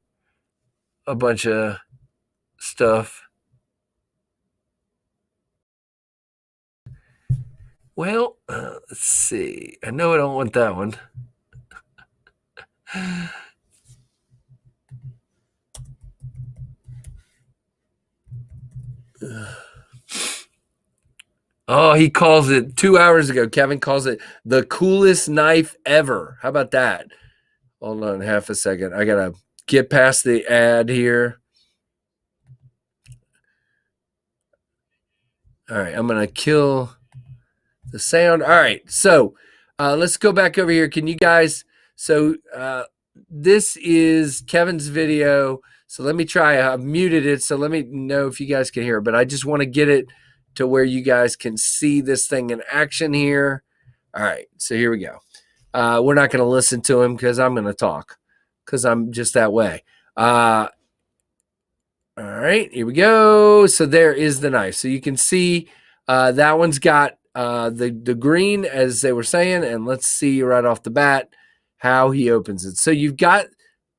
a bunch of stuff. Well, let's see. I know I don't want that one. Oh, he calls it 2 hours ago. Kevin calls it the coolest knife ever. How about that? Hold on half a second. I got to get past the ad here. All right, I'm going to kill the sound. All right, so let's go back over here. Can you guys, so this is Kevin's video. So let me try, I've muted it, so let me know if you guys can hear it, but I just want to get it to where you guys can see this thing in action here. All right, so here we go. We're not going to listen to him because I'm going to talk because I'm just that way. All right, here we go. So there is the knife. So you can see that one's got the green, as they were saying, and let's see right off the bat how he opens it. So you've got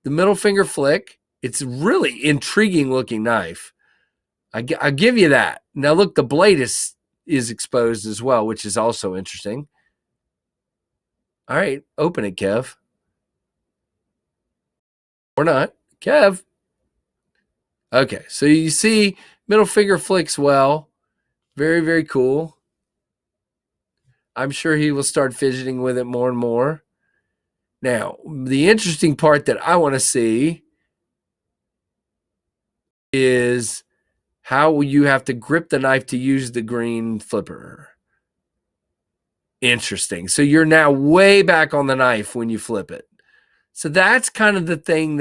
the middle finger flick. It's really intriguing looking knife. I give you that. Now look, the blade is exposed as well, which is also interesting. All right, open it, Kev. Or not. Kev. Okay, so you see middle finger flicks well. Very, very cool. I'm sure he will start fidgeting with it more and more. Now, the interesting part that I want to see is how you have to grip the knife to use the green flipper. Interesting. So you're now way back on the knife when you flip it. So that's kind of the thing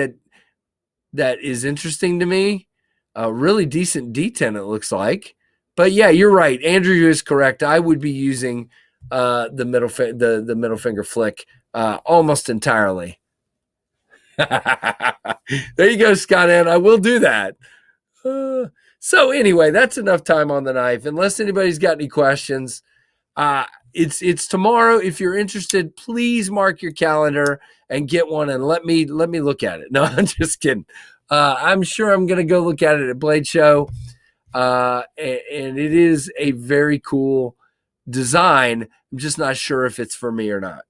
that is interesting to me. A really decent D10 it looks like. But yeah, you're right. Andrew is correct. I would be using the middle finger flick almost entirely. There you go, Scott Ann. I will do that. So anyway, that's enough time on the knife. Unless anybody's got any questions, it's tomorrow. If you're interested, please mark your calendar and get one and let me look at it. No, I'm just kidding. I'm sure I'm going to go look at it at Blade Show. And it is a very cool design. I'm just not sure if it's for me or not.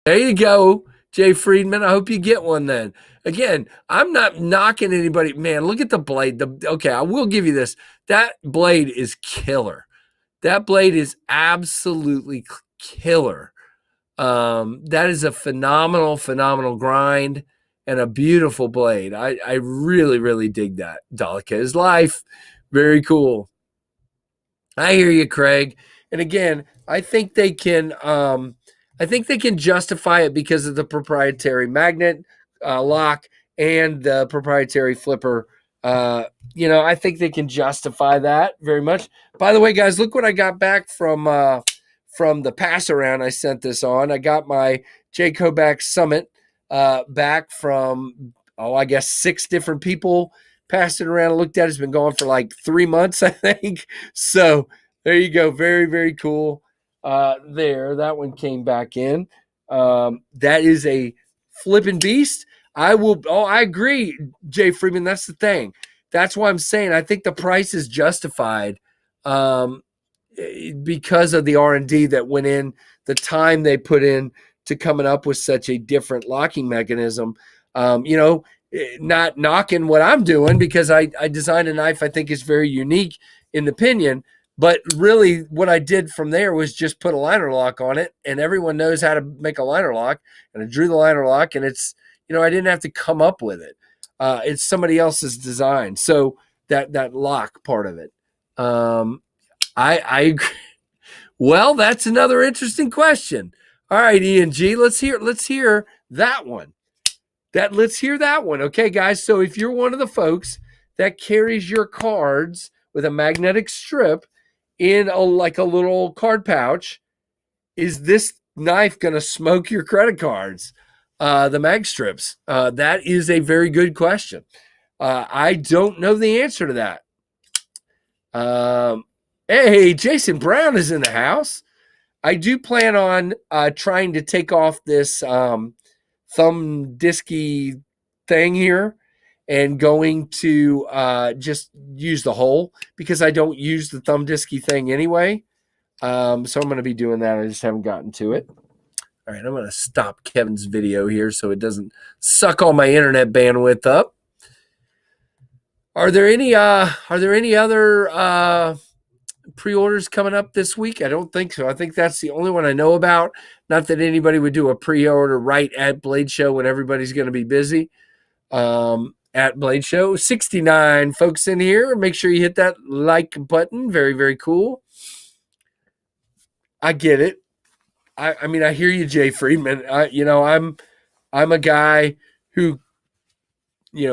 There you go, Jay Friedman. I hope you get one then. Again, I'm not knocking anybody. Man, look at the blade. Okay, I will give you this. That blade is killer. That blade is absolutely killer. That is a phenomenal grind and a beautiful blade. I really, really dig that. Delica's Life. Very cool. I hear you, Craig. And again, I think they can justify it because of the proprietary magnet lock and the proprietary flipper. I think they can justify that very much. By the way, guys, look what I got back from the pass around I sent this on. I got my J. Kovac Summit back from, I guess 6 different people passed it around and looked at it. It's been going for like 3 months, I think. So there you go. Very, very cool. That one came back in. That is a flipping beast. I agree, Jay Freeman. That's the thing. That's why I'm saying I think the price is justified because of the R&D that went in, the time they put in to coming up with such a different locking mechanism. Not knocking what I'm doing because I designed a knife I think is very unique in the pinion. But really what I did from there was just put a liner lock on it, and everyone knows how to make a liner lock, and I drew the liner lock, and it's, I didn't have to come up with it. It's somebody else's design. So that lock part of it. I agree. Well, that's another interesting question. All right, Ian G, let's hear that one. Let's hear that one. Okay, guys. So if you're one of the folks that carries your cards with a magnetic strip in like a little card pouch, is this knife going to smoke your credit cards? The mag strips. That is a very good question. I don't know the answer to that. Hey, Jason Brown is in the house. I do plan on trying to take off this thumb disky thing here and going to just use the hole because I don't use the thumb disky thing anyway. So I'm going to be doing that. I just haven't gotten to it. All right, I'm going to stop Kevin's video here so it doesn't suck all my internet bandwidth up. Are there any other pre-orders coming up this week? I don't think so. I think that's the only one I know about. Not that anybody would do a pre-order right at Blade Show when everybody's going to be busy. At Blade Show, 69 folks in here. Make sure you hit that like button. Very, very cool. I get it. I mean, I hear you, Jay Friedman. I'm a guy who,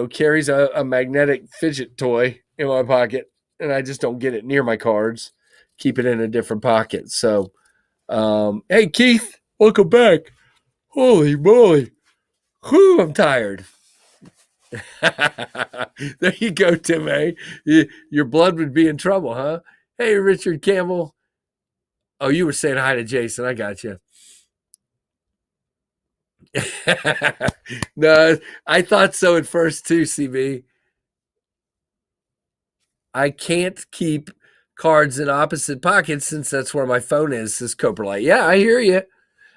carries a magnetic fidget toy in my pocket, and I just don't get it near my cards. Keep it in a different pocket. So, hey, Keith, welcome back. Holy moly. Whew, I'm tired. There you go, Tim A. Your blood would be in trouble, huh? Hey, Richard Campbell. Oh, you were saying hi to Jason. I got you. No, I thought so at first too, CB. I can't keep cards in opposite pockets since that's where my phone is, says Coprolite. Yeah, I hear you.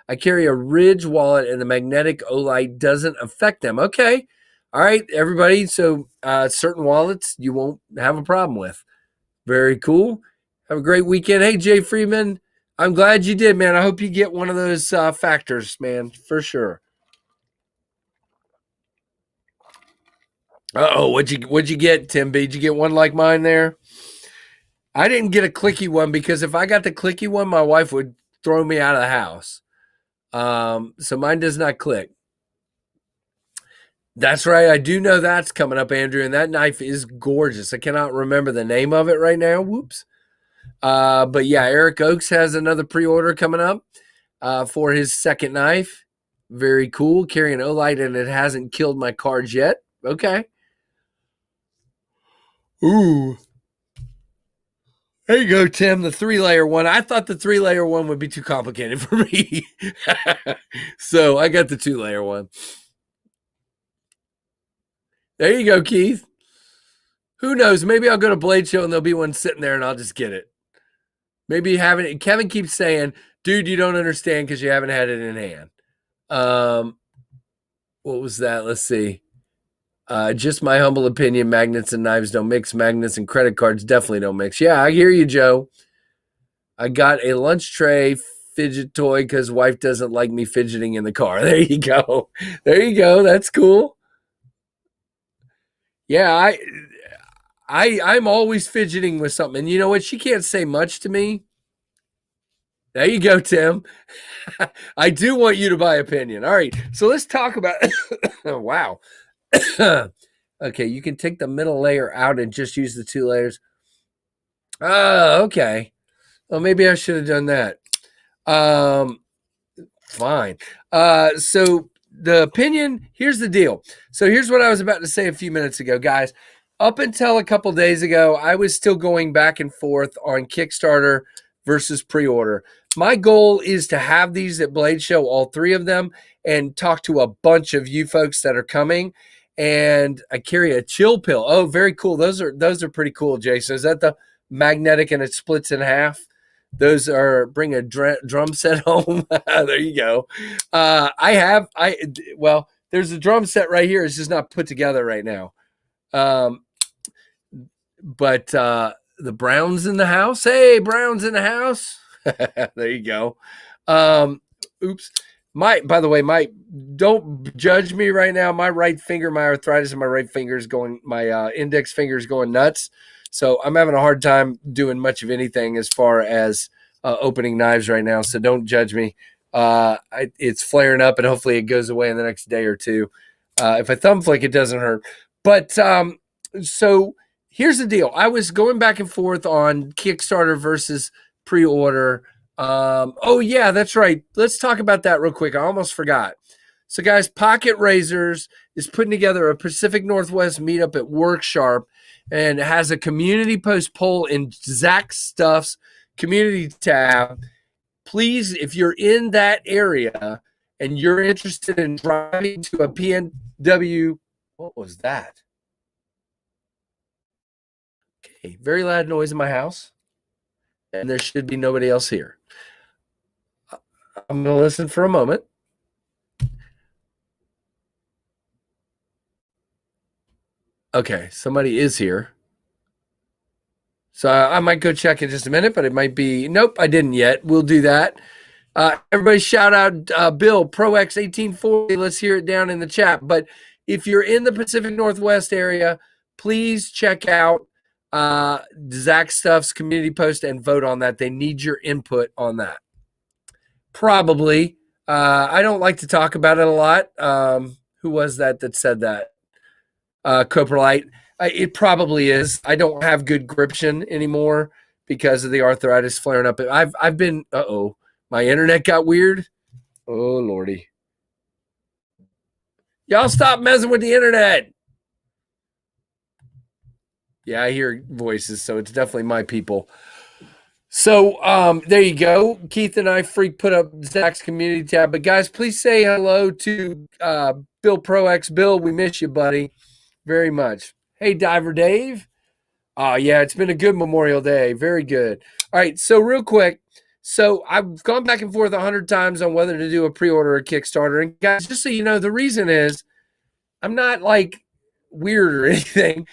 I carry a Ridge wallet and the magnetic Olight doesn't affect them. Okay. All right, everybody. So certain wallets you won't have a problem with. Very cool. Have a great weekend. Hey, Jay Freeman, I'm glad you did, man. I hope you get one of those factors, man, for sure. Uh-oh, what'd you get, Tim B? Did you get one like mine there? I didn't get a clicky one because if I got the clicky one, my wife would throw me out of the house. So mine does not click. That's right. I do know that's coming up, Andrew, and that knife is gorgeous. I cannot remember the name of it right now. Whoops. But yeah, Eric Oakes has another pre-order coming up for his second knife. Very cool. Carrying Olight, and it hasn't killed my cards yet. Okay. Ooh. There you go, Tim. The 3-layer one. I thought the 3-layer one would be too complicated for me. So I got the 2-layer one. There you go, Keith. Who knows? Maybe I'll go to Blade Show and there'll be one sitting there and I'll just get it. Maybe having it. Kevin keeps saying, dude, you don't understand because you haven't had it in hand. What was that? Let's see. Just my humble opinion, magnets and knives don't mix. Magnets and credit cards definitely don't mix. Yeah, I hear you, Joe. I got a lunch tray fidget toy because wife doesn't like me fidgeting in the car. There you go. There you go. That's cool. Yeah, I'm always fidgeting with something. And you know what? She can't say much to me. There you go, Tim. I do want you to buy opinion. All right. So let's talk about oh, wow. Okay, you can take the middle layer out and just use the 2 layers. Oh, okay. Well, maybe I should have done that. Fine. So the opinion, here's the deal. So here's what I was about to say a few minutes ago, guys. Up until a couple days ago, I was still going back and forth on Kickstarter versus pre-order. My goal is to have these at Blade Show, all 3 of them, and talk to a bunch of you folks that are coming. And I carry a chill pill. Oh, very cool. Those are pretty cool, Jason. Is that the magnetic and it splits in half? Those are bring a drum set home. There you go. Well, there's a drum set right here. It's just not put together right now. But the Brown's in the house. Hey, Brown's in the house. There you go. Oops. By the way, don't judge me right now. My right finger, my arthritis in my right finger is going, my index finger is going nuts. So I'm having a hard time doing much of anything as far as opening knives right now. So don't judge me. It's flaring up, and hopefully it goes away in the next day or two. If I thumb flick, it doesn't hurt. But so here's the deal. I was going back and forth on Kickstarter versus pre-order. Oh yeah, that's right. Let's talk about that real quick. I almost forgot. So guys, Pocket Razors is putting together a Pacific Northwest meetup at Work Sharp, and has a community post poll in Zach Stuff's community tab. Please, if you're in that area and you're interested in driving to a PNW, what was that? Okay, very loud noise in my house, and there should be nobody else here. I'm going to listen for a moment. Okay, somebody is here. So I might go check in just a minute, but it might be, nope, I didn't yet. We'll do that. Everybody shout out Bill, ProX1840. Let's hear it down in the chat. But if you're in the Pacific Northwest area, please check out Zach Stuff's community post and vote on that. They need your input on that. Probably. I don't like to talk about it a lot. Who was that said that? Coprolite. It probably is. I don't have good gription anymore because of the arthritis flaring up. I've been, my internet got weird. Oh, Lordy. Y'all stop messing with the internet. Yeah, I hear voices, so it's definitely my people. So there you go. Keith and I put up Zach's community tab. But guys, please say hello to Bill ProX. Bill, we miss you, buddy, very much. Hey, Diver Dave. Yeah, it's been a good Memorial Day. Very good. All right, so real quick. So I've gone back and forth 100 times on whether to do a pre-order or a Kickstarter. And guys, just so you know, the reason is I'm not like weird or anything.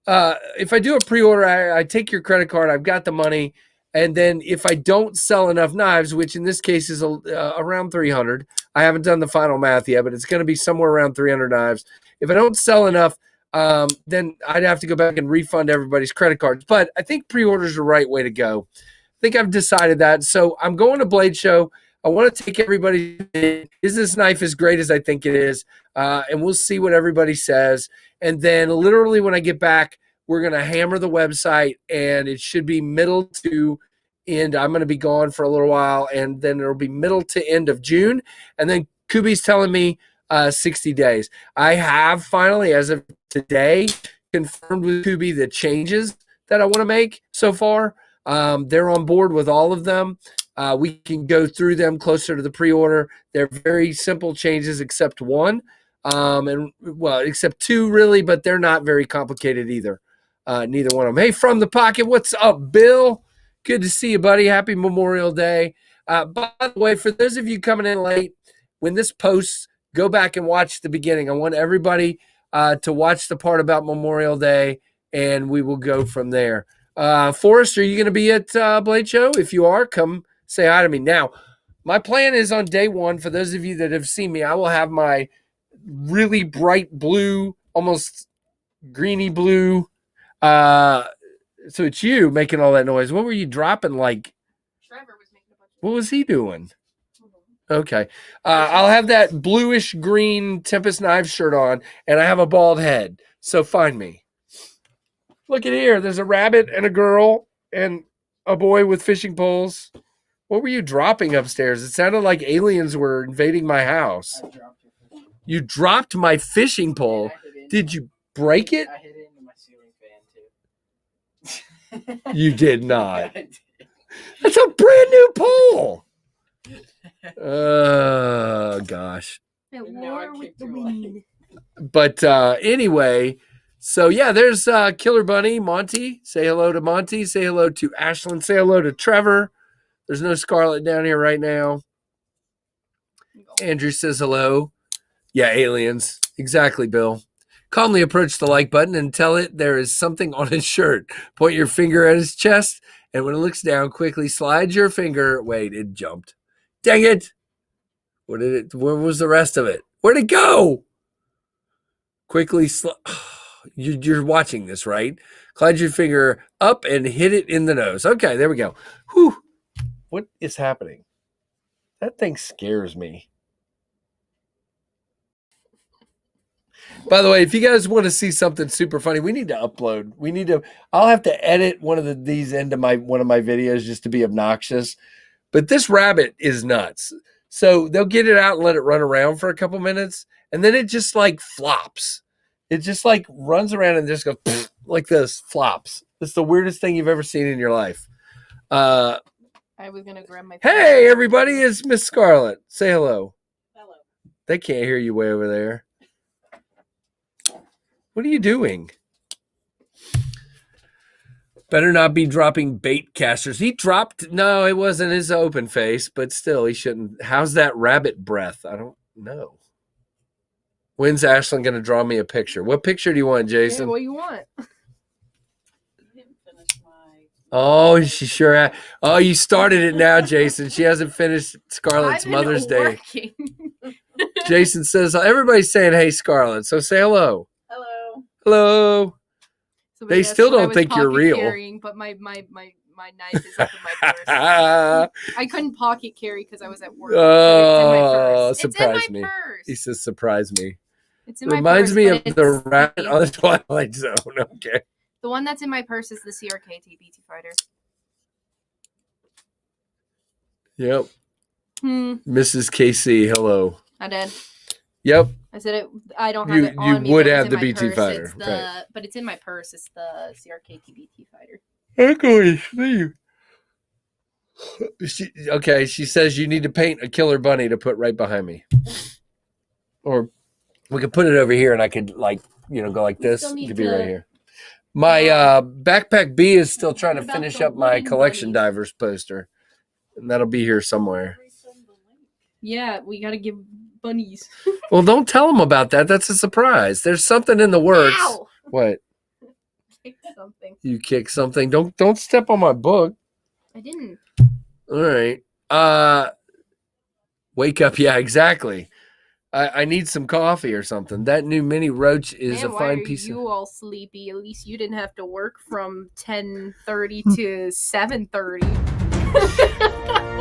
If I do a pre-order, I take your credit card. I've got the money. And then if I don't sell enough knives, which in this case is around 300, I haven't done the final math yet, but it's going to be somewhere around 300 knives. If I don't sell enough, then I'd have to go back and refund everybody's credit cards. But I think pre-order is the right way to go. I think I've decided that. So I'm going to Blade Show. I want to take everybody. Is this knife as great as I think it is? And we'll see what everybody says. And then literally when I get back, we're going to hammer the website, and it should be middle to end. I'm going to be gone for a little while, and then it'll be middle to end of June. And then Kubi's telling me 60 days. I have finally, as of today, confirmed with Kubi the changes that I want to make so far. They're on board with all of them. We can go through them closer to the pre-order. They're very simple changes except one. Except two really, but they're not very complicated either. Neither one of them. Hey, From the Pocket, what's up, Bill? Good to see you, buddy. Happy Memorial Day. By the way, for those of you coming in late, when this posts, go back and watch the beginning. I want everybody to watch the part about Memorial Day, and we will go from there. Forrest, are you going to be at Blade Show? If you are, come say hi to me. Now, my plan is on day one, for those of you that have seen me, I will have my really bright blue, almost greeny blue. So it's you making all that noise. What were you dropping? Like, Trevor was making a bunch of. What was he doing? Okay. I'll have that bluish green Tempest Knives shirt on, and I have a bald head. So find me. Look at here. There's a rabbit and a girl and a boy with fishing poles. What were you dropping upstairs? It sounded like aliens were invading my house. You dropped my fishing pole. Did you break it? I hit it into my ceiling fan too. You did not. I did. That's a brand new pole. Oh, gosh. At And now I war with kicked the your wind. But anyway, so yeah, there's Killer Bunny, Monty. Say hello to Monty. Say hello to Ashlyn. Say hello to Trevor. There's no Scarlet down here right now. Andrew says hello. Yeah, aliens. Exactly, Bill. Calmly approach the like button and tell it there is something on his shirt. Point your finger at his chest, and when it looks down, quickly slide your finger. Wait, it jumped. Dang it. Where was the rest of it? Where'd it go? Quickly, you're watching this, right? Glide your finger up and hit it in the nose. Okay, there we go. Whew. What is happening? That thing scares me. By the way, if you guys want to see something super funny, we need to upload. I'll have to edit one of these into one of my videos just to be obnoxious. But this rabbit is nuts. So they'll get it out and let it run around for a couple minutes, and then it just like flops. It just like runs around and just goes like this, flops. It's the weirdest thing you've ever seen in your life. I was gonna grab my. Hey, everybody! It's Miss Scarlett. Say hello. Hello. They can't hear you way over there. What are you doing? Better not be dropping bait casters. He dropped. No, it wasn't his open face, but still, he shouldn't. How's that rabbit breath? I don't know. When's Ashlyn going to draw me a picture? What picture do you want, Jason? Yeah, what do you want? Oh, she sure. Oh, you started it now, Jason. She hasn't finished Scarlett's Mother's Day. Jason says, everybody's saying, hey, Scarlett. So say hello. Hello. Hello. Somebody They still don't think you're real. Carrying, but my knife is up in my purse. I couldn't pocket carry because I was at work. Oh, surprise it's in me. my purse. He says, surprise me. It's in my Reminds purse, me but of the rabbit on the Twilight Zone. Okay. The one that's in my purse is the CRKT BT Fighter. Yep. Mrs. KC, hello. I did. Yep. I said it. I don't have it on me. You would but have it's the in my BT purse. Fighter. It's Right. But it's in my purse. It's the CRKT BT Fighter. I'm going to sleep. She says you need to paint a killer bunny to put right behind me. Or we could put it over here and I could go like this. It could be right here. My Backpack B is still trying to finish up my Collection Divers poster. And that'll be here somewhere. Yeah, we got to give bunnies. Well, don't tell them about that. That's a surprise. There's something in the works. Ow! What? Kicked something. You kicked something. Don't step on my book. I didn't. All right. Wake up. Yeah, exactly. I need some coffee or something. That new mini roach is a fine piece. Why are you all sleepy? At least you didn't have to work from 10:30 to 7:30.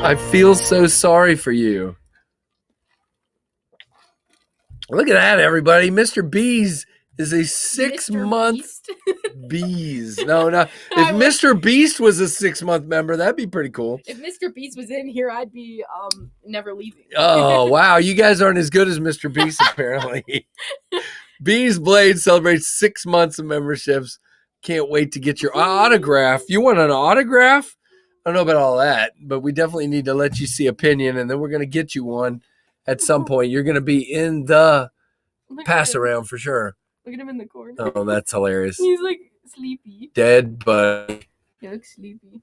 I feel so sorry for you. Look at that, everybody. Mr. Bees is a 6-month Bees. No. If Mr. Beast was a 6-month member, that'd be pretty cool. If Mr. Beast was in here, I'd be never leaving. Oh, wow. You guys aren't as good as Mr. Beast, apparently. Bees Blade celebrates 6 months of memberships. Can't wait to get your autograph. You want an autograph? I don't know about all that, but we definitely need to let you see Opinion, and then we're going to get you one at some point. You're going to be in the pass around for sure. Look at him in the corner. Oh, that's hilarious. He's like sleepy. Dead, but He looks sleepy.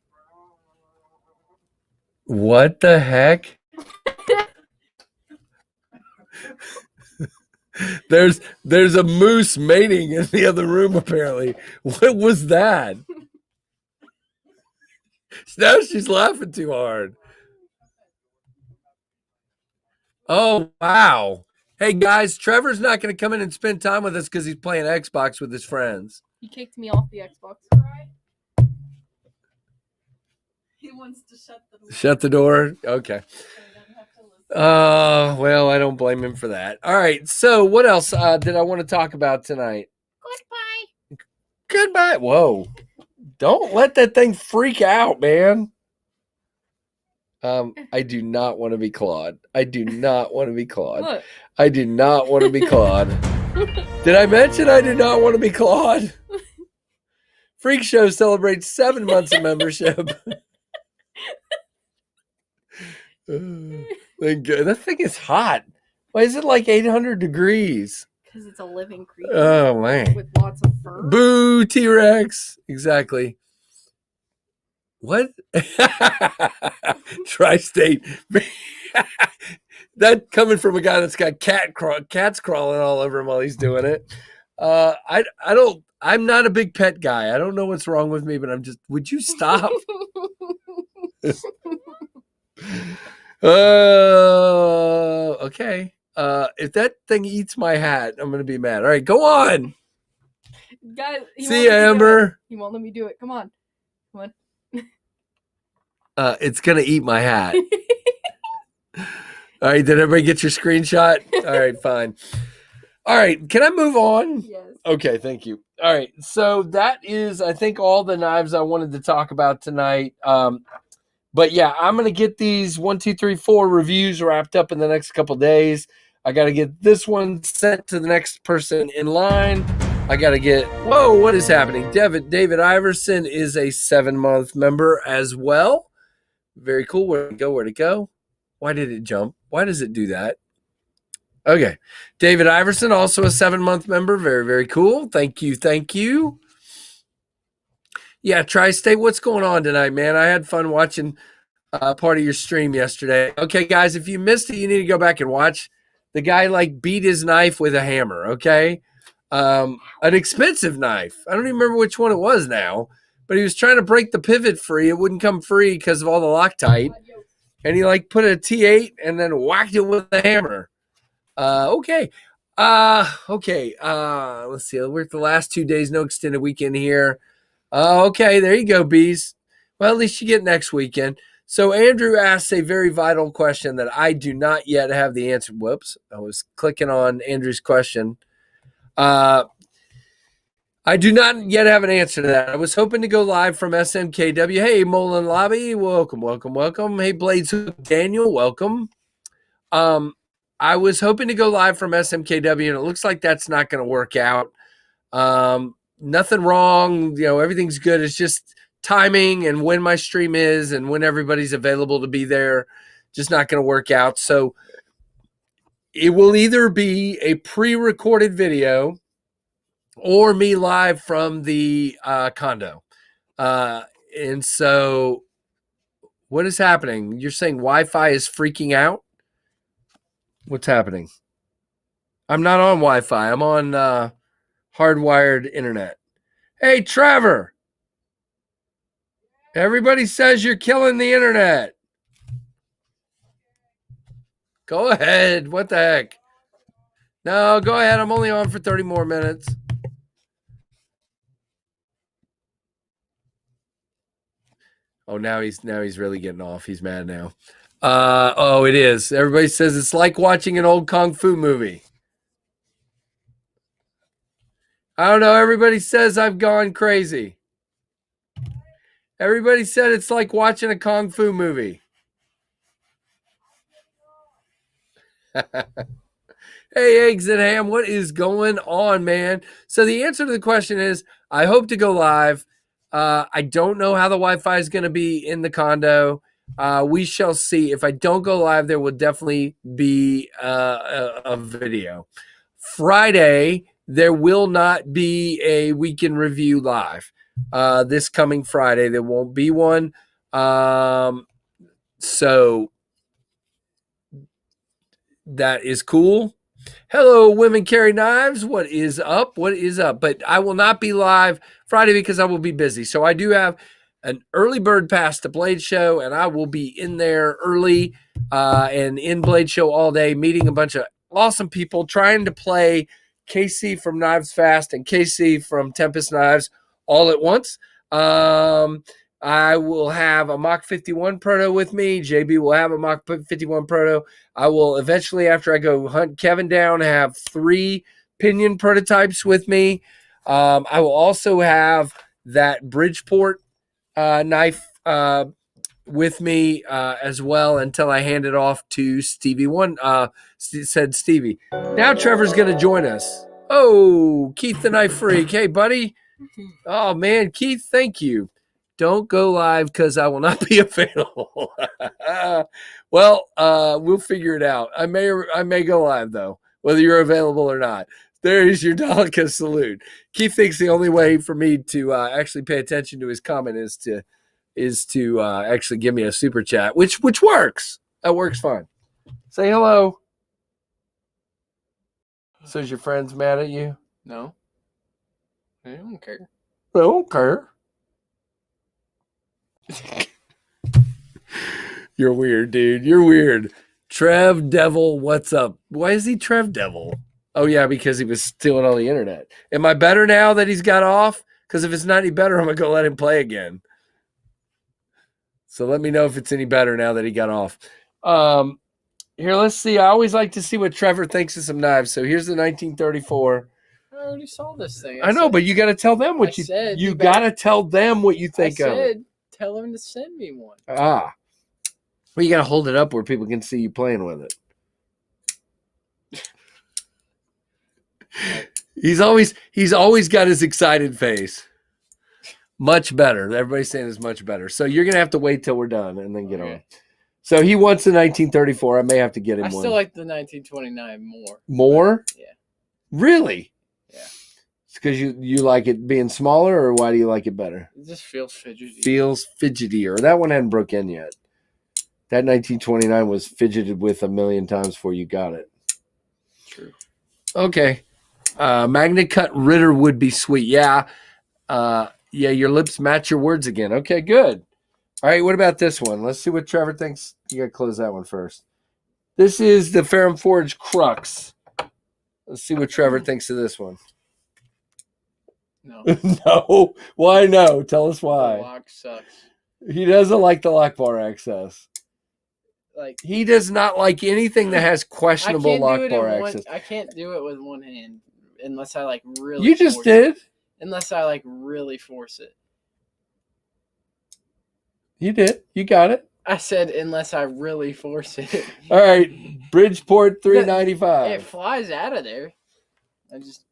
what the heck? There's a moose mating in the other room, apparently. What was that? Now she's laughing too hard. Oh, wow. Hey, guys, Trevor's not going to come in and spend time with us because he's playing Xbox with his friends. He kicked me off the Xbox. He wants to shut the door. Shut the door? Okay. Well, I don't blame him for that. All right, so what else did I want to talk about tonight? Goodbye. Whoa. Don't let that thing freak out, man. I do not want to be Claude. I do not want to be Claude. Look. I do not want to be Claude. Did I mention I do not want to be Claude? Freak Show celebrates 7 months of membership. That thing is hot. Why is it like 800 degrees? Because it's a living creature. Oh, man. With lots of fur. Boo, T-Rex. Exactly. What? Tri-state. That coming from a guy that's got cats crawling all over him while he's doing it. I'm not a big pet guy. I don't know what's wrong with me, but would you stop? Okay. If that thing eats my hat, I'm gonna be mad. All right, go on. Guys, he See won't ya, let me do it. Amber. He won't let me do it. Come on. Come It's gonna eat my hat. All right, did everybody get your screenshot? All right, fine. All right, can I move on? Yes. Okay, thank you. All right, so that is, I think, all the knives I wanted to talk about tonight. But yeah, I'm gonna get these 1, 2, 3, 4 reviews wrapped up in the next couple days. I got to get this one sent to the next person in line. I got to get. Whoa, what is happening? David Iverson is a 7-month member as well. Very cool. Where'd it go? Where'd it go? Why did it jump? Why does it do that? Okay. David Iverson, also a 7-month member. Very, very cool. Thank you. Thank you. Yeah, Tri-State, what's going on tonight, man? I had fun watching part of your stream yesterday. Okay, guys, if you missed it, you need to go back and watch. The guy, like, beat his knife with a hammer, okay? An expensive knife. I don't even remember which one it was now, but he was trying to break the pivot free. It wouldn't come free because of all the Loctite. And he, like, put a T8 and then whacked it with a hammer. Okay. Let's see. We're at the last 2 days. No extended weekend here. Okay, there you go, bees. Well, at least you get next weekend. So Andrew asks a very vital question that I do not yet have the answer. Whoops. I was clicking on Andrew's question. I do not yet have an answer to that. I was hoping to go live from SMKW. Hey, Mullen Lobby. Welcome, welcome, welcome. Hey, Blades Daniel. Welcome. I was hoping to go live from SMKW, and it looks like that's not going to work out. Nothing wrong. Everything's good. It's just timing and when my stream is and when everybody's available to be there. Just not going to work out. So it will either be a pre-recorded video or me live from the condo. And so what is happening? You're saying Wi-Fi is freaking out? What's happening? I'm not on Wi-Fi. I'm on hardwired internet. Hey, Trevor. Everybody says you're killing the internet. Go ahead. What the heck? No, go ahead. I'm only on for 30 more minutes. Oh, now he's really getting off. He's mad now. It is. Everybody says it's like watching an old kung fu movie. I don't know. Everybody says I've gone crazy. Everybody said it's like watching a kung fu movie. Hey, Eggs and Ham, what is going on, man? So the answer to the question is I hope to go live. I don't know how the Wi-Fi is going to be in the condo. We shall see. If I don't go live, there will definitely be a video. Friday, there will not be a weekend review live. This coming Friday, there won't be one. So that is cool. Hello, Women Carry Knives. What is up? What is up? But I will not be live Friday because I will be busy. So I do have an early bird pass to Blade Show, and I will be in there early and in Blade Show all day, meeting a bunch of awesome people, trying to play KC from KnivesFAST and KC from Tempest Knives all at once. I will have a Mach 51 Proto with me. JB will have a Mach 51 Proto. I will eventually, after I go hunt Kevin down, have 3 Pinion prototypes with me. I will also have that Bridgeport knife with me as well until I hand it off to Stevie One. Said Stevie. Now Trevor's going to join us. Oh, Keith the Knife Freak. Hey, buddy. Oh, man, Keith, thank you. Don't go live because I will not be available. Well, we'll figure it out. I may go live, though, whether you're available or not. There is your Dalika salute. Keith thinks the only way for me to actually pay attention to his comment is to actually give me a super chat, which works. That works fine. Say hello. So is your friends mad at you? No. I don't care. I don't care. You're weird, dude. You're weird. Trev Devil, what's up? Why is he Trev Devil? Oh, yeah, because he was stealing all the internet. Am I better now that he's got off? Because if it's not any better, I'm going to go let him play again. So let me know if it's any better now that he got off. Here, let's see. I always like to see what Trevor thinks of some knives. So here's the 1934. I already saw this thing. I know, but you got to tell them what you got to tell them what you think of it. Tell him to send me one. Ah. Well, you got to hold it up where people can see you playing with it. He's always got his excited face. Much better. Everybody's saying it's much better. So you're gonna have to wait till we're done and then get on. So he wants the 1934. I may have to get him one. I still like the 1929 more. More? Yeah. Really? Yeah. It's because you like it being smaller, or why do you like it better? It just feels fidgety. Feels fidgetier. That one hadn't broke in yet. That 1929 was fidgeted with a million times before you got it. True. Okay. Magnet cut Ritter would be sweet. Yeah. Yeah, your lips match your words again. Okay, good. All right, what about this one? Let's see what Trevor thinks. You got to close that one first. This is the Ferrum Forge Crux. Let's see what Trevor thinks of this one. No. No. Why no? Tell us why. The lock sucks. He doesn't like the lock bar access. Like, he does not like anything that has questionable lock bar access. I can't do it with one hand unless I like really. You just did. Unless I like really force it. You did. You got it. I said unless I really force it. All right. Bridgeport 395. It flies out of there. I just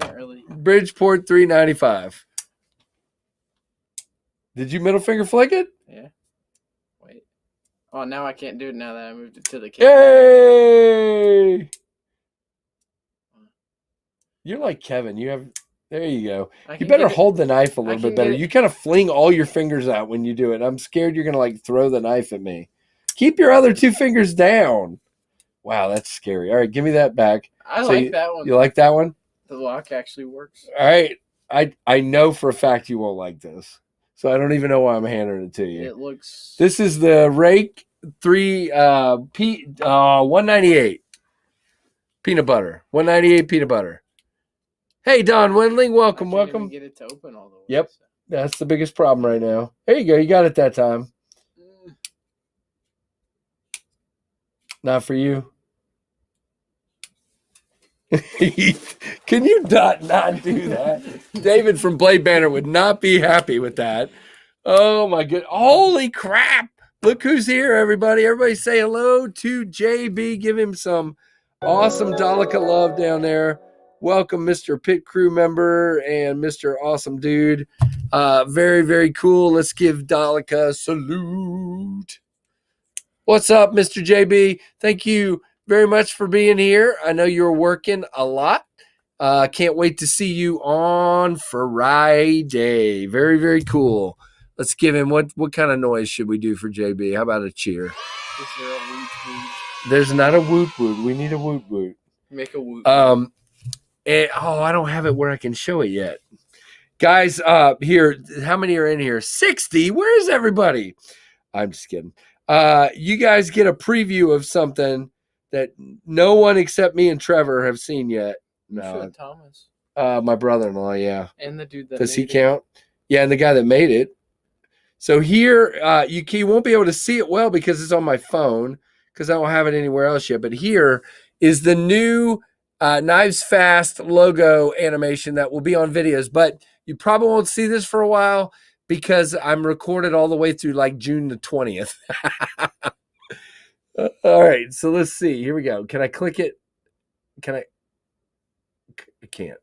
can't really. Bridgeport 395. Did you middle finger flick it? Yeah. Wait. Oh, now I can't do it now that I moved it to the camera. Yay! You're like Kevin. You have. There you go. You better hold the knife a little bit better. You kind of fling all your fingers out when you do it. I'm scared you're going to like throw the knife at me. Keep your other two fingers down. Wow, that's scary. All right, give me that back. I like that one. You like that one? The lock actually works. All right. I know for a fact you won't like this. So I don't even know why I'm handing it to you. It looks. This is the Rake 198 peanut butter. 198 peanut butter. Hey, Don Wendling, welcome. Get it to open all the way. Yep, that's the biggest problem right now. There you go. You got it that time. Not for you. Can you not do that? David from Blade Banner would not be happy with that. Oh, my goodness. Holy crap. Look who's here, everybody. Everybody say hello to JB. Give him some awesome Daleka love down there. Welcome, Mr. Pit Crew member and Mr. Awesome Dude. Very, very cool. Let's give Daleka a salute. What's up, Mr. JB? Thank you very much for being here. I know you're working a lot. Can't wait to see you on Friday. Very, very cool. Let's give him, what kind of noise should we do for JB? How about a cheer? Is there a woot woot? There's not a woot woot. We need a woot woot. Make a woot. I don't have it where I can show it yet. Guys, here, how many are in here? 60. Where is everybody? I'm just kidding. You guys get a preview of something that no one except me and Trevor have seen yet. No, Thomas. My brother-in-law, yeah. And the dude that does he count? Yeah, and the guy that made it. So here, you won't be able to see it well because it's on my phone because I don't have it anywhere else yet. But here is the new KnivesFAST logo animation that will be on videos. But you probably won't see this for a while because I'm recorded all the way through like June the 20th. All right, so let's see. Here we go. Can I click it? I can't.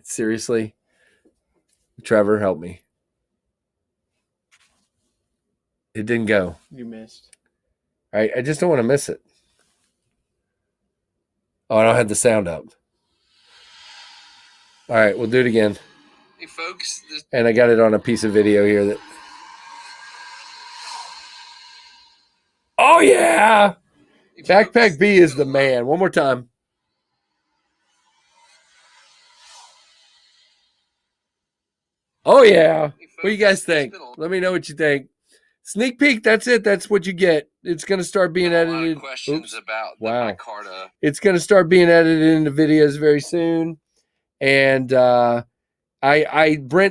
Seriously? Trevor, help me. It didn't go. You missed. All right, I just don't want to miss it. Oh, I don't have the sound up. All right, we'll do it again. Hey, folks. And I got it on a piece of video here that. Oh, yeah. Backpack B is the man. One more time. Oh, yeah. What do you guys think? Let me know what you think. Sneak peek. That's it. That's what you get. It's going to start being edited. Questions about the Wow. micarta. It's going to start being edited into videos very soon. And Brent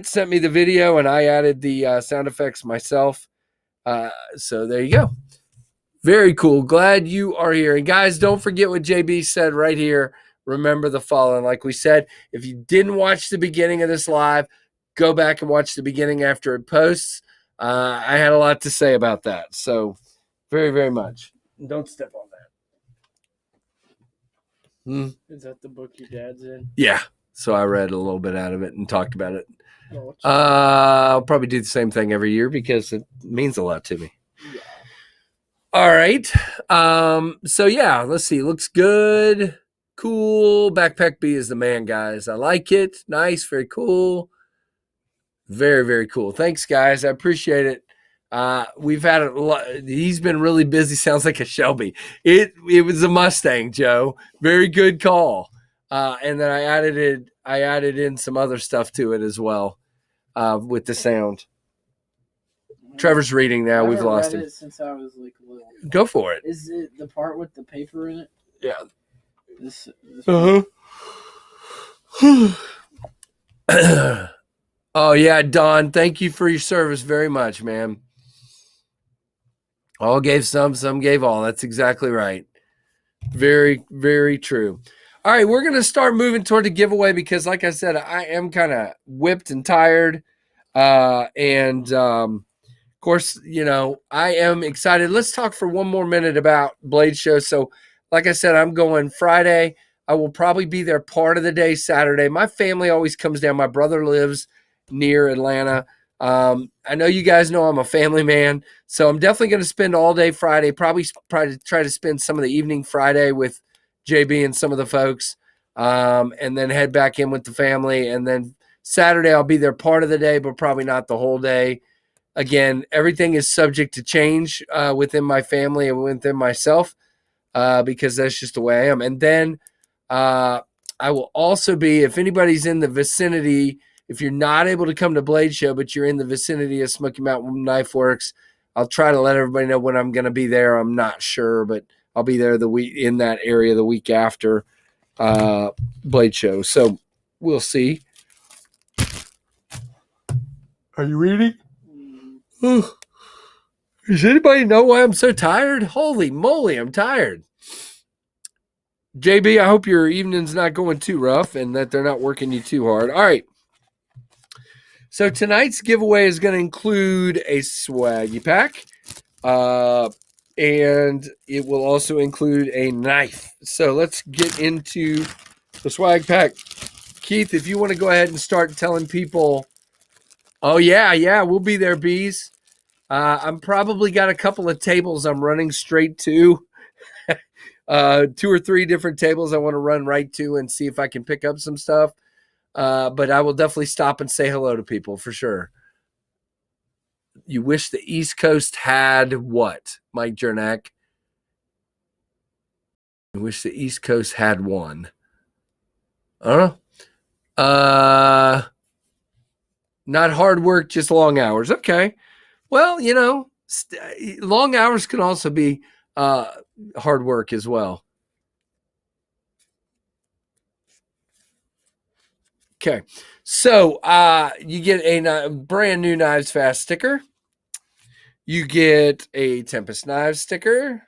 sent me the video and I added the sound effects myself. So there you go. Very cool. Glad you are here. And guys, don't forget what JB said right here. Remember the following. Like we said, if you didn't watch the beginning of this live, go back and watch the beginning after it posts. I had a lot to say about that. So very, very much. Don't step on that. Is that the book your dad's in? Yeah. So I read a little bit out of it and talked about it. Oh, I'll probably do the same thing every year because it means a lot to me. yeah. All right. So yeah, let's see. Looks good. Cool. Backpack B is the man, guys. I like it. Nice. Very cool. Very, very cool. Thanks, guys. I appreciate it. We've had a lot. He's been really busy. Sounds like a Shelby. It was a Mustang, Joe. Very good call. And then I added in some other stuff to it as well, with the sound. Trevor's reading now. We've lost him. It since I was like little. Go for it. Is it the part with the paper in it? Yeah. This Oh yeah, Don. Thank you for your service very much, man. All gave some gave all. That's exactly right. Very, very true. All right, we're gonna start moving toward the giveaway because, like I said, I am kind of whipped and tired, of course, you know, I am excited. Let's talk for one more minute about Blade Show. So, like I said, I'm going Friday. I will probably be there part of the day Saturday. My family always comes down. My brother lives near Atlanta. I know you guys know I'm a family man, so I'm definitely going to spend all day Friday, probably try to spend some of the evening Friday with JB and some of the folks, and then head back in with the family. And then Saturday, I'll be there part of the day, but probably not the whole day. Again, everything is subject to change within my family and within myself because that's just the way I am. And then I will also be, if anybody's in the vicinity, if you're not able to come to Blade Show, but you're in the vicinity of Smoky Mountain Knife Works, I'll try to let everybody know when I'm going to be there. I'm not sure, but I'll be there the week in that area the week after Blade Show. So we'll see. Are you reading? Does anybody know why I'm so tired? Holy moly, I'm tired. JB, I hope your evening's not going too rough and that they're not working you too hard. All right. So tonight's giveaway is going to include a swaggy pack, and it will also include a knife. So let's get into the swag pack. Keith, if you want to go ahead and start telling people, oh, yeah, we'll be there, bees. I'm probably got a couple of tables I'm running straight to. 2 or 3 different tables I want to run right to and see if I can pick up some stuff. But I will definitely stop and say hello to people for sure. You wish the East Coast had what, Mike Jernak? I wish the East Coast had one. I don't know. Not hard work, just long hours. Okay. Well, you know, long hours can also be hard work as well. Okay, so you get a brand new KnivesFAST sticker. You get a Tempest Knives sticker.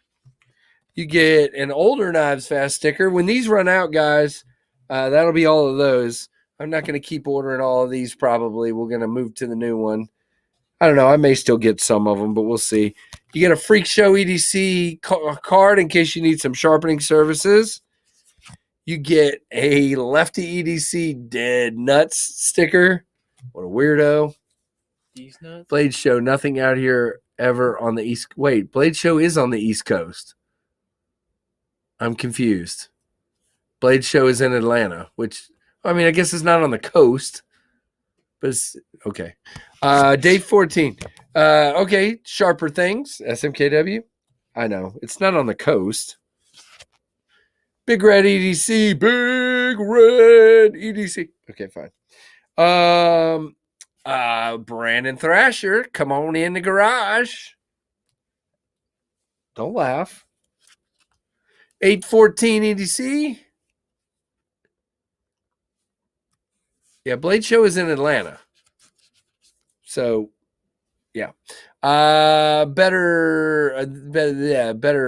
You get an older KnivesFAST sticker. When these run out, guys, that'll be all of those. I'm not going to keep ordering all of these probably. We're going to move to the new one. I don't know. I may still get some of them, but we'll see. You get a Freak Show EDC card in case you need some sharpening services. You get a Lefty EDC Dead Nuts sticker. What a weirdo. These nuts? Blade Show, nothing out here ever on the East. Wait, Blade Show is on the East Coast. I'm confused. Blade Show is in Atlanta, which, I mean, I guess it's not on the coast, but it's okay. Day 14. Okay, Sharper Things, SMKW. I know, it's not on the coast. Big Red EDC, Big Red EDC. Okay, fine. Brandon Thrasher, come on in the garage. Don't laugh. 814 EDC. Yeah, Blade Show is in Atlanta. So, yeah. Better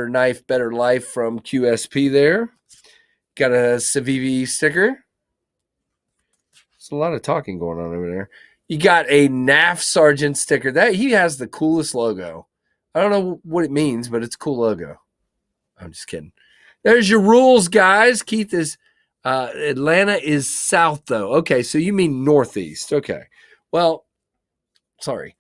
knife, better life from QSP there. Got a Civivi sticker. There's a lot of talking going on over there. You got a NAF Sergeant sticker. That he has the coolest logo. I don't know what it means, but it's a cool logo. I'm just kidding. There's your rules, guys. Keith is Atlanta is south, though. Okay, so you mean northeast. Okay. Well, sorry.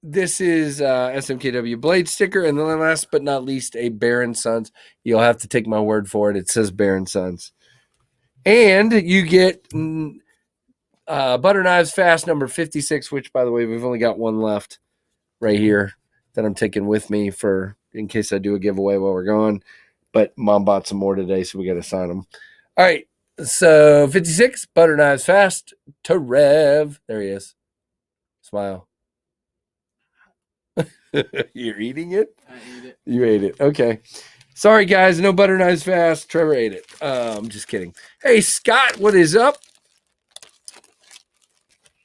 This is SMKW Blade sticker, and then last but not least, a Baron Sons. You'll have to take my word for it. It says Baron Sons. And you get Butter Knives Fast number 56, which, by the way, we've only got one left right here that I'm taking with me for in case I do a giveaway while we're gone. But Mom bought some more today, so we got to sign them. All right, so 56, Butter Knives Fast to Rev. There he is. Smile. You're eating it? I ate it. You ate it. Okay. Sorry, guys. No Butter Knives Fast. Trevor ate it. I'm just kidding. Hey, Scott, what is up?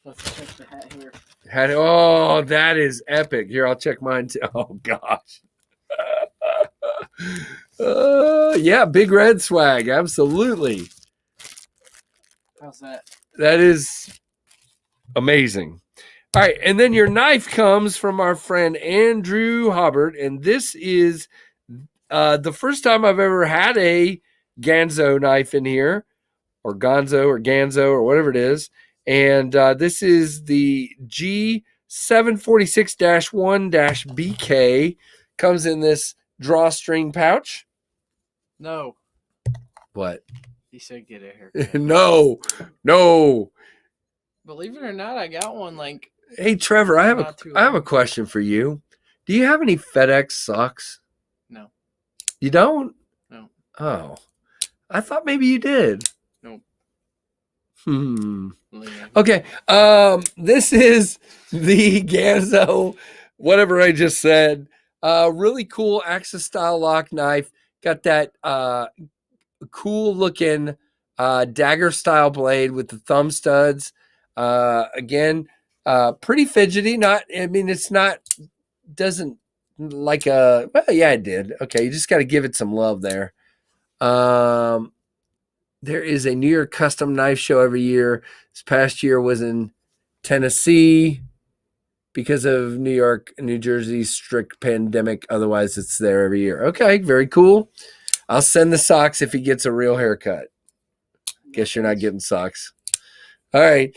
Let's check the hat here. Oh, that is epic. Here, I'll check mine too. Oh, gosh. Yeah, Big Red swag. Absolutely. How's that? That is amazing. All right, and then your knife comes from our friend Andrew Hobbert, and this is the first time I've ever had a Ganzo knife in here, or Gonzo, or Ganzo, or whatever it is, and this is the G746-1-BK. Comes in this drawstring pouch. No. What? He said get a haircut. No. Believe it or not, I got one like. Hey, Trevor, I have Not too a long. question for you. Do you have any FedEx socks? No. You don't? No. Oh. I thought maybe you did. Nope. Okay. This is the Ganzo, whatever I just said. Really cool Axis style lock knife. Got that cool looking dagger style blade with the thumb studs. Again, pretty fidgety. Doesn't like a, well, yeah, it did. Okay. You just got to give it some love there. There is a New York custom knife show every year. This past year was in Tennessee because of New York and New Jersey's strict pandemic. Otherwise, it's there every year. Okay, very cool. I'll send the socks if he gets a real haircut. Guess you're not getting socks. All right.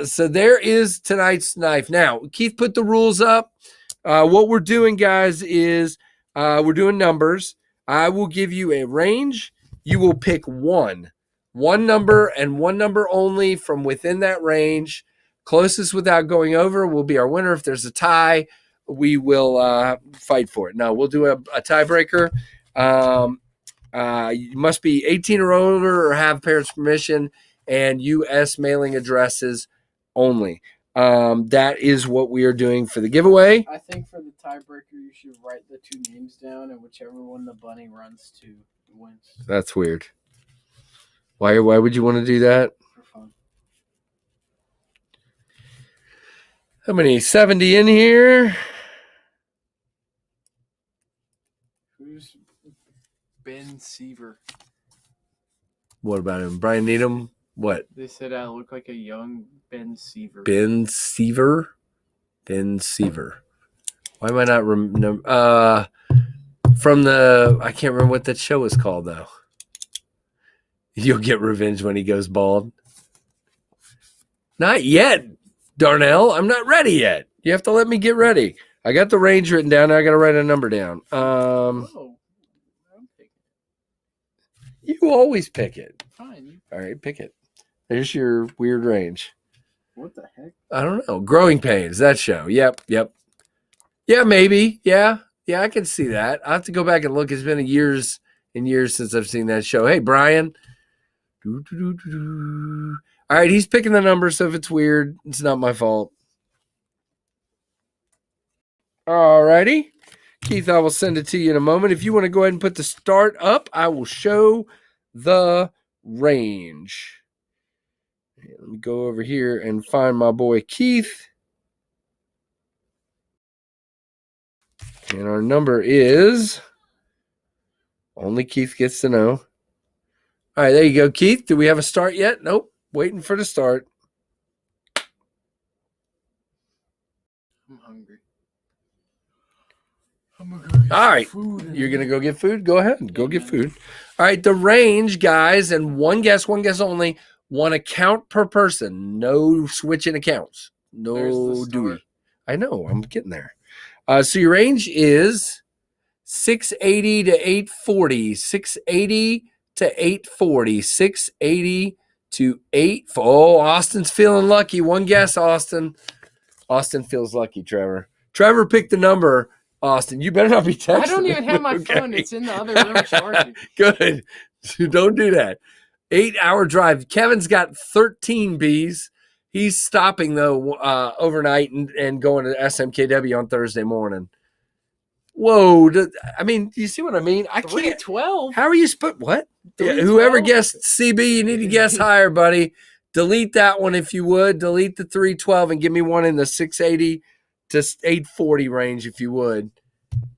So there is tonight's knife. Now, Keith put the rules up. What we're doing, guys, is we're doing numbers. I will give you a range. You will pick one number and one number only from within that range. Closest without going over will be our winner. If there's a tie, we will fight for it. Now, we'll do a tiebreaker. You must be 18 or older or have parents' permission, and U.S. mailing addresses only. That is what we are doing for the giveaway. I think for the tiebreaker, you should write the two names down, and whichever one the bunny runs to wins. That's weird. Why would you want to do that? For fun. How many? 70 in here? Who's Ben Seaver? What about him? Brian Needham? What? They said I look like a young Ben Seaver. Ben Seaver? Ben Seaver. Why am I not remember? From the, I can't remember what that show was called, though. You'll get revenge when he goes bald. Not yet, Darnell. I'm not ready yet. You have to let me get ready. I got the range written down. Now I got to write a number down. Oh, I'm picking You always pick it. it. Fine. All right, pick it. There's your weird range. What the heck? I don't know. Growing Pains, that show. Yep. Yeah, maybe. Yeah, I can see that. I'll have to go back and look. It's been years and years since I've seen that show. Hey, Brian. All All right, he's picking the number, so if it's weird, it's not my fault. All righty. Keith, I will send it to you in a moment. If you want to go ahead and put the start up, I will show the range. Let me go over here and find my boy Keith. And our number is, only Keith gets to know. All right, there you go, Keith. Do we have a start yet? Nope. Waiting for the start. I'm hungry. All right. You're going to go get food? Go ahead. Go get food. All right. The range, guys, and one guess only. One account per person. No switching accounts. No Dewey. I know. I'm getting there. So your range is 680 to 840. 680 to 840. 680 to 8. Oh, Austin's feeling lucky. One guess, Austin. Austin feels lucky, Trevor. Trevor picked the number. Austin, you better not be texting. I don't even have my phone. It's in the other room charging. Good. Don't do that. 8-hour drive. Kevin's got 13 Bs. He's stopping, though, overnight and going to SMKW on Thursday morning. Whoa. I mean, do you see what I mean? I can't. 312. How are you what? Yeah, 312? whoever guessed CB, you need to guess higher, buddy. Delete that one if you would. Delete the 312 and give me one in the 680 to 840 range if you would.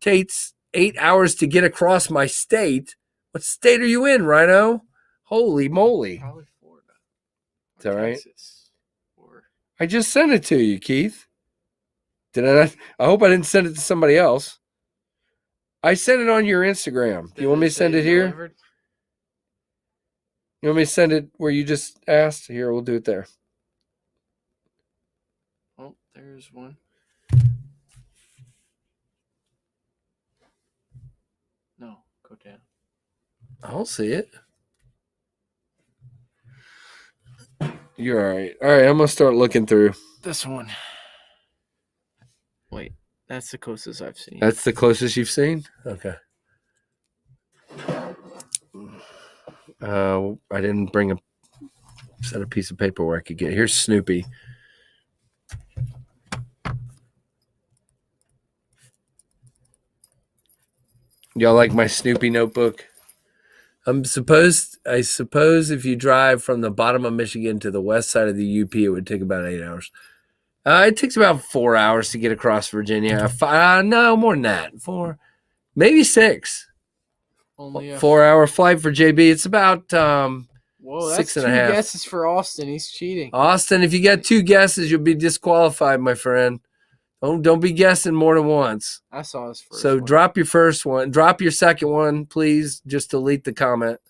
Takes 8 hours to get across my state. What state are you in, Rhino? Holy moly. Probably Florida. Is that right? Texas. Or... I just sent it to you, Keith. Did I not? I hope I didn't send it to somebody else. I sent it on your Instagram. Do you want me to send it here? Delivered? You want me to send it where you just asked? Here, we'll do it there. Oh, there's one. No, go down. I don't see it. You're all right. All right, I'm going to start looking through. This one. Wait, that's the closest I've seen. That's the closest you've seen? Okay. I didn't bring a piece of paper where I could get. Here's Snoopy. Y'all like my Snoopy notebook? I suppose if you drive from the bottom of Michigan to the west side of the UP, it would take about 8 hours. It takes about 4 hours to get across Virginia. No, more than that. 4, maybe 6. Only a 4-hour flight for JB. It's about whoa, that's 6.5. 2 guesses for Austin. He's cheating. Austin, if you get 2 guesses, you'll be disqualified, my friend. Don't be guessing more than once. I saw his first So one. drop your first one. Drop your second one, please. Just delete the comment.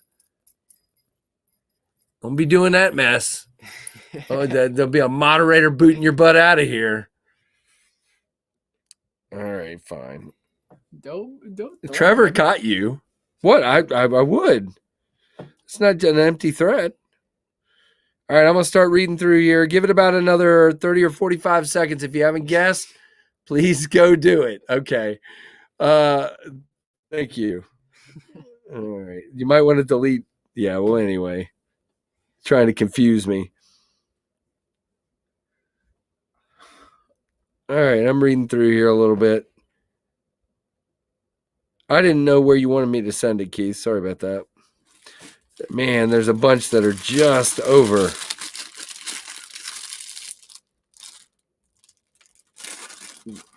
Don't be doing that mess. Oh, there'll be a moderator booting your butt out of here. All right, fine. Don't Trevor caught you. What? I would. It's not an empty threat. All right, I'm going to start reading through here. Give it about another 30 or 45 seconds. If you haven't guessed, please go do it. Okay. Thank you. All right. You might want to delete. Yeah, well, anyway. Trying to confuse me. All right, I'm reading through here a little bit. I didn't know where you wanted me to send it, Keith. Sorry about that. Man, there's a bunch that are just over.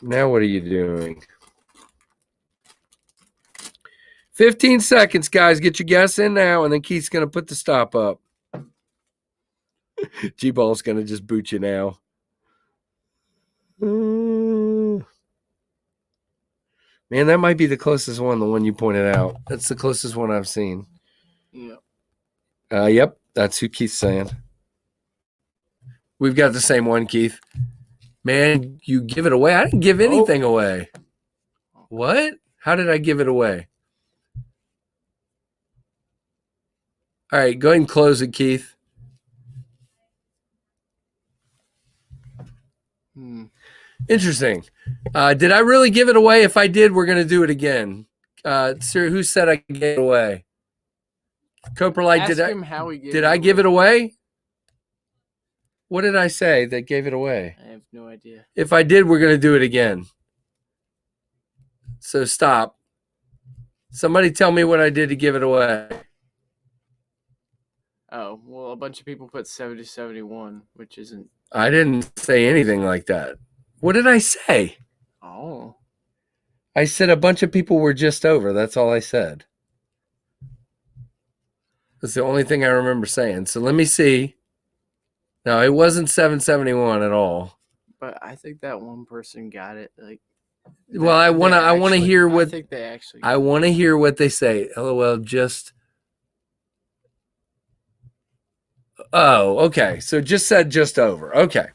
Now what are you doing? 15 seconds, guys. Get your guess in now, and then Keith's going to put the stop up. G-Ball's going to just boot you now. Man, that might be the closest one, the one you pointed out. That's the closest one I've seen. Yep. Yep, that's who Keith's saying. We've got the same one, Keith. Man, you give it away. I didn't give anything away. What? How did I give it away? All right, go ahead and close it, Keith. Interesting. Did I really give it away? If I did, we're going to do it again. Sir, who said I gave it away? Coprolite, Ask him how he gave did I give it away? What did I say that gave it away? I have no idea. If I did, we're going to do it again. So stop. Somebody tell me what I did to give it away. Oh, well, a bunch of people put 70-71, which isn't. I didn't say anything like that. What did I say? Oh. I said a bunch of people were just over. That's all I said. That's the only thing I remember saying. So let me see. No, it wasn't 771 at all. But I think that one person got it. Like, Well, I want to hear what I think they actually. I want to hear what they say. LOL, just. Oh, okay. So just said just over. Okay.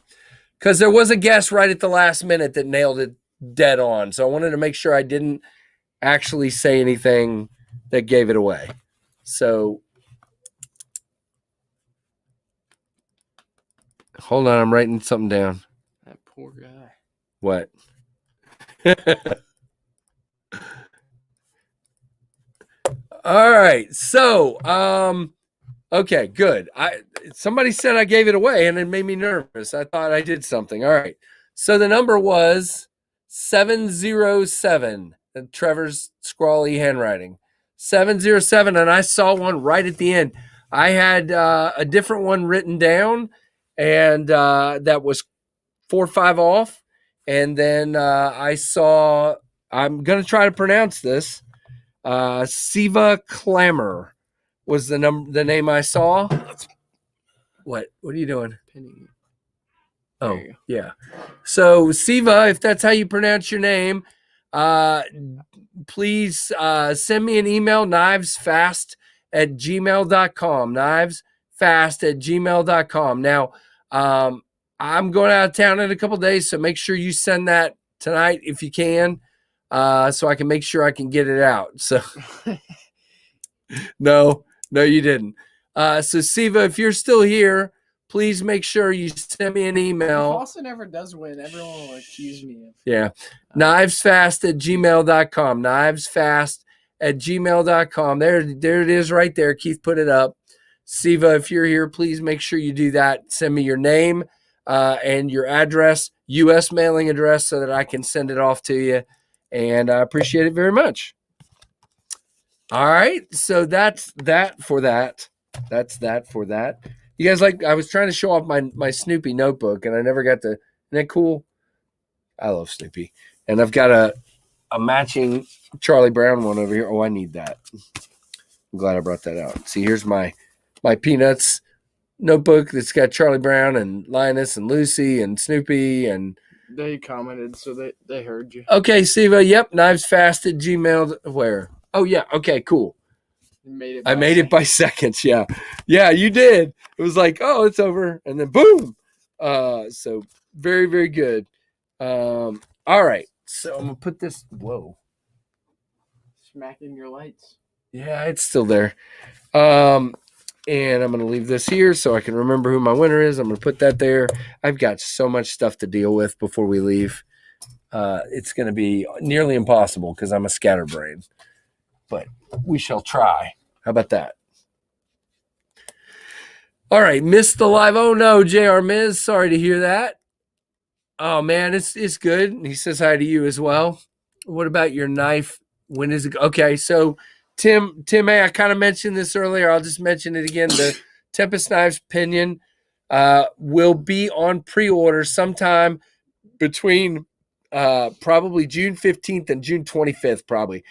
Because there was a guess right at the last minute that nailed it dead on. So I wanted to make sure I didn't actually say anything that gave it away. So hold on. I'm writing something down. That poor guy. What? All right. So, okay, good. Somebody said I gave it away and it made me nervous. I thought I did something. All right. So the number was 707. Trevor's scrawly handwriting. 707, and I saw one right at the end. I had a different one written down, and that was 4 or 5 off. And then I saw, I'm going to try to pronounce this, Siva Clamor was the name I saw. What are you doing? Pinning. Oh, yeah. So Siva, if that's how you pronounce your name, please send me an email, knivesfast@gmail.com. knivesfast@gmail.com. Now, I'm going out of town in a couple of days, so make sure you send that tonight if you can, so I can make sure I can get it out. So, no, you didn't. So Siva, if you're still here, please make sure you send me an email. If Austin ever does win, everyone will accuse me of. Yeah. knivesfast@gmail.com. knivesfast@gmail.com. There it is right there. Keith put it up. Siva, if you're here, please make sure you do that. Send me your name and your address, U.S. mailing address, so that I can send it off to you. And I appreciate it very much. All right. So that's that for that. That's that for that. You guys I was trying to show off my Snoopy notebook, and I never got to. Isn't that cool? I love Snoopy. And I've got a matching Charlie Brown one over here. Oh, I need that. I'm glad I brought that out. See, here's my Peanuts notebook that's got Charlie Brown and Linus and Lucy and Snoopy. And they commented, so they heard you. Okay, Siva. Yep, knivesfast@gmail. Where? Oh, yeah. Okay, cool. I made it by seconds. Yeah. Yeah, you did. It was like, oh, it's over. And then boom. So very, very good. All right. So I'm going to put this. Whoa. Smacking your lights. Yeah, it's still there. And I'm going to leave this here so I can remember who my winner is. I'm going to put that there. I've got so much stuff to deal with before we leave. It's going to be nearly impossible because I'm a scatterbrain. But we shall try. How about that? All right, missed the live. Oh no, JR Miz, sorry to hear that. Oh man, it's good. He says hi to you as well. What about your knife? When is it? Okay, so Tim A, I kind of mentioned this earlier. I'll just mention it again. The Tempest Knives Pinion will be on pre-order sometime between probably June 15th and June 25th, probably.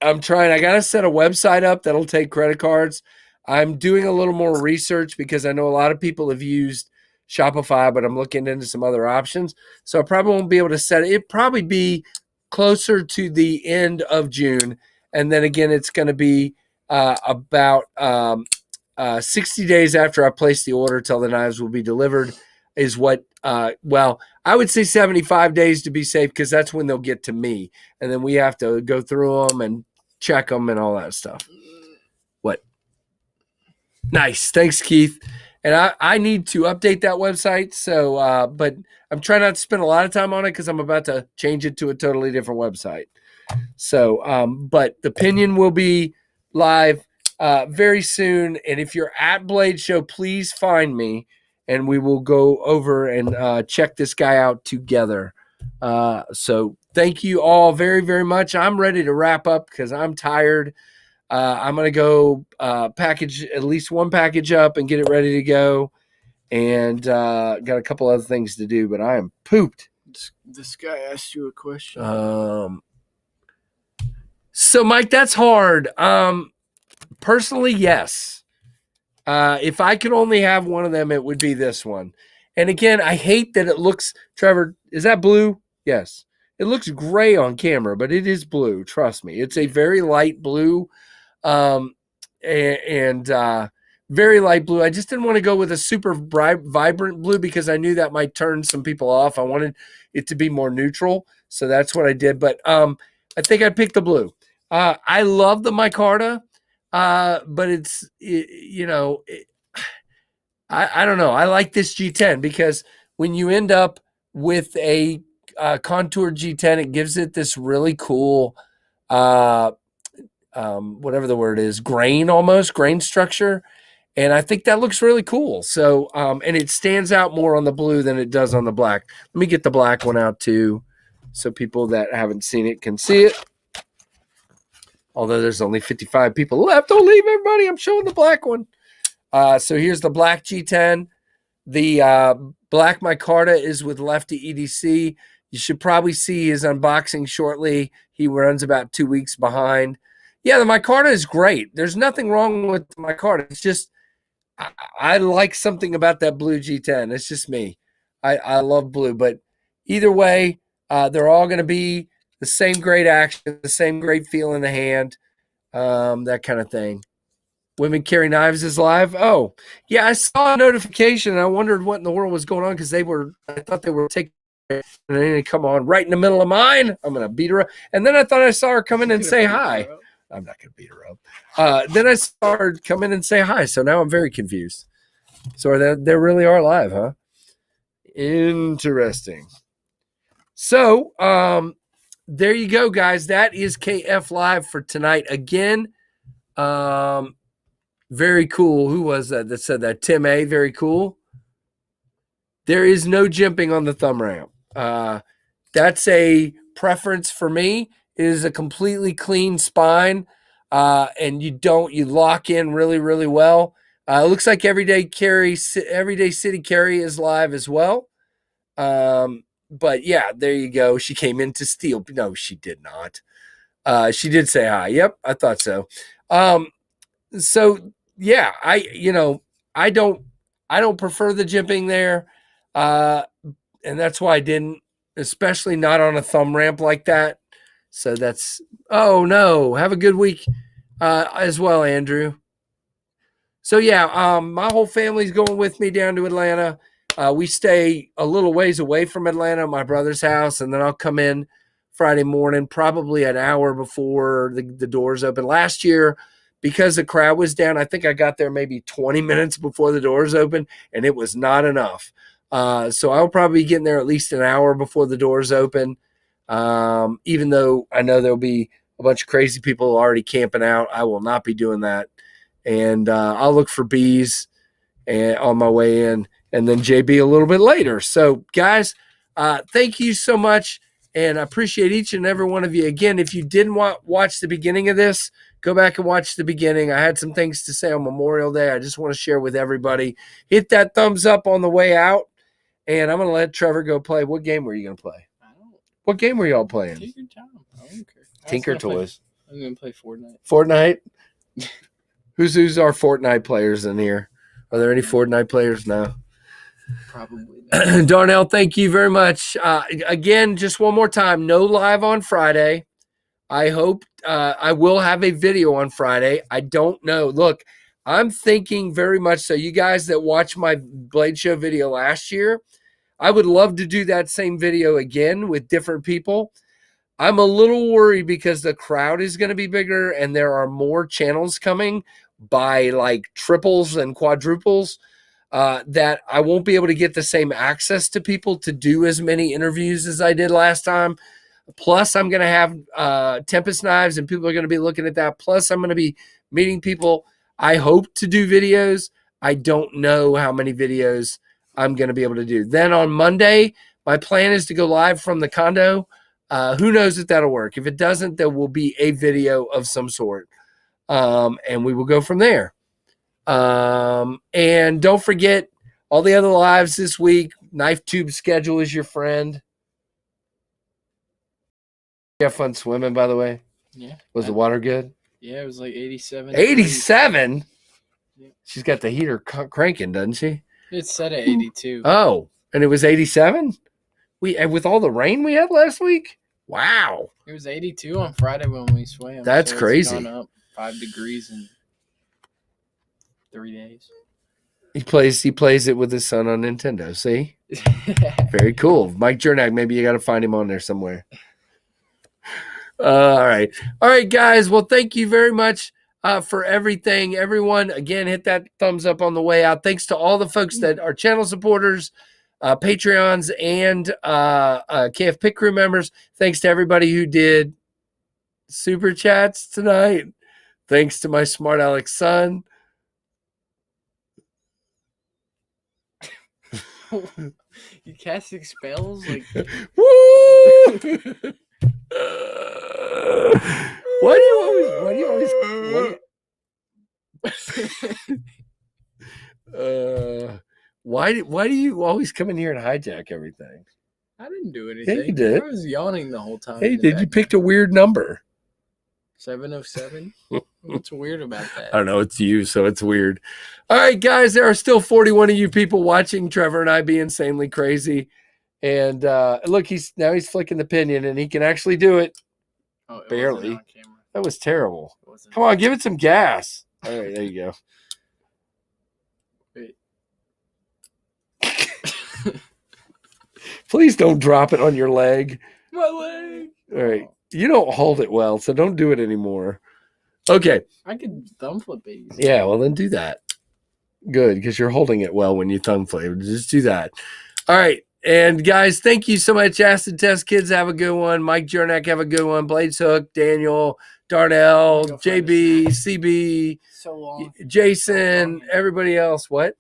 I'm trying. I got to set a website up that'll take credit cards. I'm doing a little more research because I know a lot of people have used Shopify, but I'm looking into some other options. So I probably won't be able to set it. It'll probably be closer to the end of June. And then again, it's going to be about 60 days after I place the order till the knives will be delivered is what, well, I would say 75 days to be safe because that's when they'll get to me. And then we have to go through them and check them and all that stuff. What? Nice. Thanks, Keith. And I need to update that website. So, but I'm trying not to spend a lot of time on it because I'm about to change it to a totally different website. So, but the Pinion will be live very soon. And if you're at Blade Show, please find me and we will go over and check this guy out together. So thank you all very, very much. I'm ready to wrap up because I'm tired. I'm going to go package at least one package up and get it ready to go. And got a couple other things to do, but I am pooped. This guy asked you a question. So, Mike, that's hard. Personally, yes. If I could only have one of them, it would be this one. And again, I hate that it looks, Trevor, is that blue? Yes. It looks gray on camera, but it is blue. Trust me. It's a very light blue. Very light blue. I just didn't want to go with a super bright, vibrant blue because I knew that might turn some people off. I wanted it to be more neutral. So that's what I did. But I think I picked the blue. I love the micarta, but I don't know. I like this G10 because when you end up with a contoured G10, it gives it this really cool, whatever the word is, grain structure. And I think that looks really cool. So, and it stands out more on the blue than it does on the black. Let me get the black one out too, so people that haven't seen it can see it. Although there's only 55 people left. Don't leave, everybody. I'm showing the black one. So here's the black G10. The black micarta is with Lefty EDC. You should probably see his unboxing shortly. He runs about 2 weeks behind. Yeah, the micarta is great. There's nothing wrong with the micarta. It's just I like something about that blue G10. It's just me. I love blue. But either way, they're all going to be the same great action, the same great feel in the hand, that kind of thing. Women Carry Knives is live. Oh, yeah, I saw a notification. And I wondered what in the world was going on because I thought they were taking it, and then they come on right in the middle of mine. I'm going to beat her up. And then I thought I saw her come in and say hi. I'm not going to beat her up. Then I saw her come in and say hi. So now I'm very confused. So they really are live, huh? Interesting. So there you go, guys. That is KF Live for tonight. Again, very cool. Who was that said that? Tim A. Very cool. There is no jimping on the thumb ramp. That's a preference for me. It is a completely clean spine, and you lock in really, really well. It looks like Everyday City Carry is live as well. But yeah, there you go. She came in to steal. No, she did not. She did say hi. Yep, I thought so. So yeah, I don't prefer the jimping there, and that's why I didn't, especially not on a thumb ramp like that. So oh no, have a good week as well, Andrew. So yeah, my whole family's going with me down to Atlanta. We stay a little ways away from Atlanta, my brother's house, and then I'll come in Friday morning, probably an hour before the doors open. Last year, because the crowd was down, I think I got there maybe 20 minutes before the doors open, and it was not enough. So I'll probably be getting there at least an hour before the doors open. Even though I know there'll be a bunch of crazy people already camping out, I will not be doing that. And I'll look for bees on my way in, and then JB a little bit later. So, guys, thank you so much, and I appreciate each and every one of you. Again, if you didn't watch the beginning of this, go back and watch the beginning. I had some things to say on Memorial Day. I just want to share with everybody. Hit that thumbs up on the way out, and I'm going to let Trevor go play. What game were you going to play? What game were y'all playing? Take your time. I don't care. Tinker Toys. I'm going to play Fortnite. Fortnite? Who's our Fortnite players in here? Are there any Fortnite players? No. Probably not. Darnell, thank you very much. Again, just one more time, no live on Friday. I hope I will have a video on Friday. I don't know. Look, I'm thinking very much so. You guys that watched my Blade Show video last year, I would love to do that same video again with different people. I'm a little worried because the crowd is going to be bigger and there are more channels coming by like triples and quadruples, that I won't be able to get the same access to people to do as many interviews as I did last time. Plus, I'm going to have Tempest Knives, and people are going to be looking at that. Plus, I'm going to be meeting people. I hope to do videos. I don't know how many videos I'm going to be able to do. Then on Monday, my plan is to go live from the condo. Who knows if that'll work? If it doesn't, there will be a video of some sort. And we will go from there. And don't forget all the other lives this week. Knife Tube schedule is your friend. You have fun swimming, by the way? Yeah. Was the water good? Yeah, it was like 87. 87? Yeah. She's got the heater cranking, doesn't she? It's set at 82. Oh, and it was 87? With all the rain we had last week? Wow. It was 82 on Friday when we swam. That's so crazy. It's gone up 5 degrees in 3 days. He plays it with his son on Nintendo. See? Very cool. Mike Jernak, maybe you got to find him on there somewhere. All right, guys. Well, thank you very much for everything. Everyone, again, hit that thumbs up on the way out. Thanks to all the folks that are channel supporters, Patreons, and KF Pick Crew members. Thanks to everybody who did super chats tonight. Thanks to my smart Alex son. You casting spells? Like Woo! Why do you always come in here and hijack everything? I didn't do anything. Yeah, you did. I was yawning the whole time. Hey, did you picked a weird number? 707? What's weird about that? I don't know. It's you, so it's weird. All right, guys, there are still 41 of you people watching Trevor and I be insanely crazy. And look, he's flicking the pinion, and he can actually do it. Oh, it barely. wasn't on camera. That was terrible. It wasn't. Come on, give it some gas. All right, there you go. Wait. Please don't drop it on your leg. My leg. All right. You don't hold it well, so don't do it anymore. Okay. I could thumb flip it. Yeah, well, then do that. Good, because you're holding it well when you thumb flip. Just do that. All right. And, guys, thank you so much. Acid Test Kids, have a good one. Mike Jernak, have a good one. Blades Hook, Daniel, Darnell, JB, CB, So long. Jason, everybody else. What?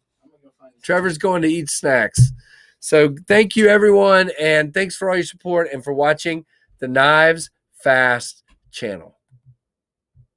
Trevor's going to eat snacks. So thank you, everyone, and thanks for all your support and for watching the KnivesFAST channel.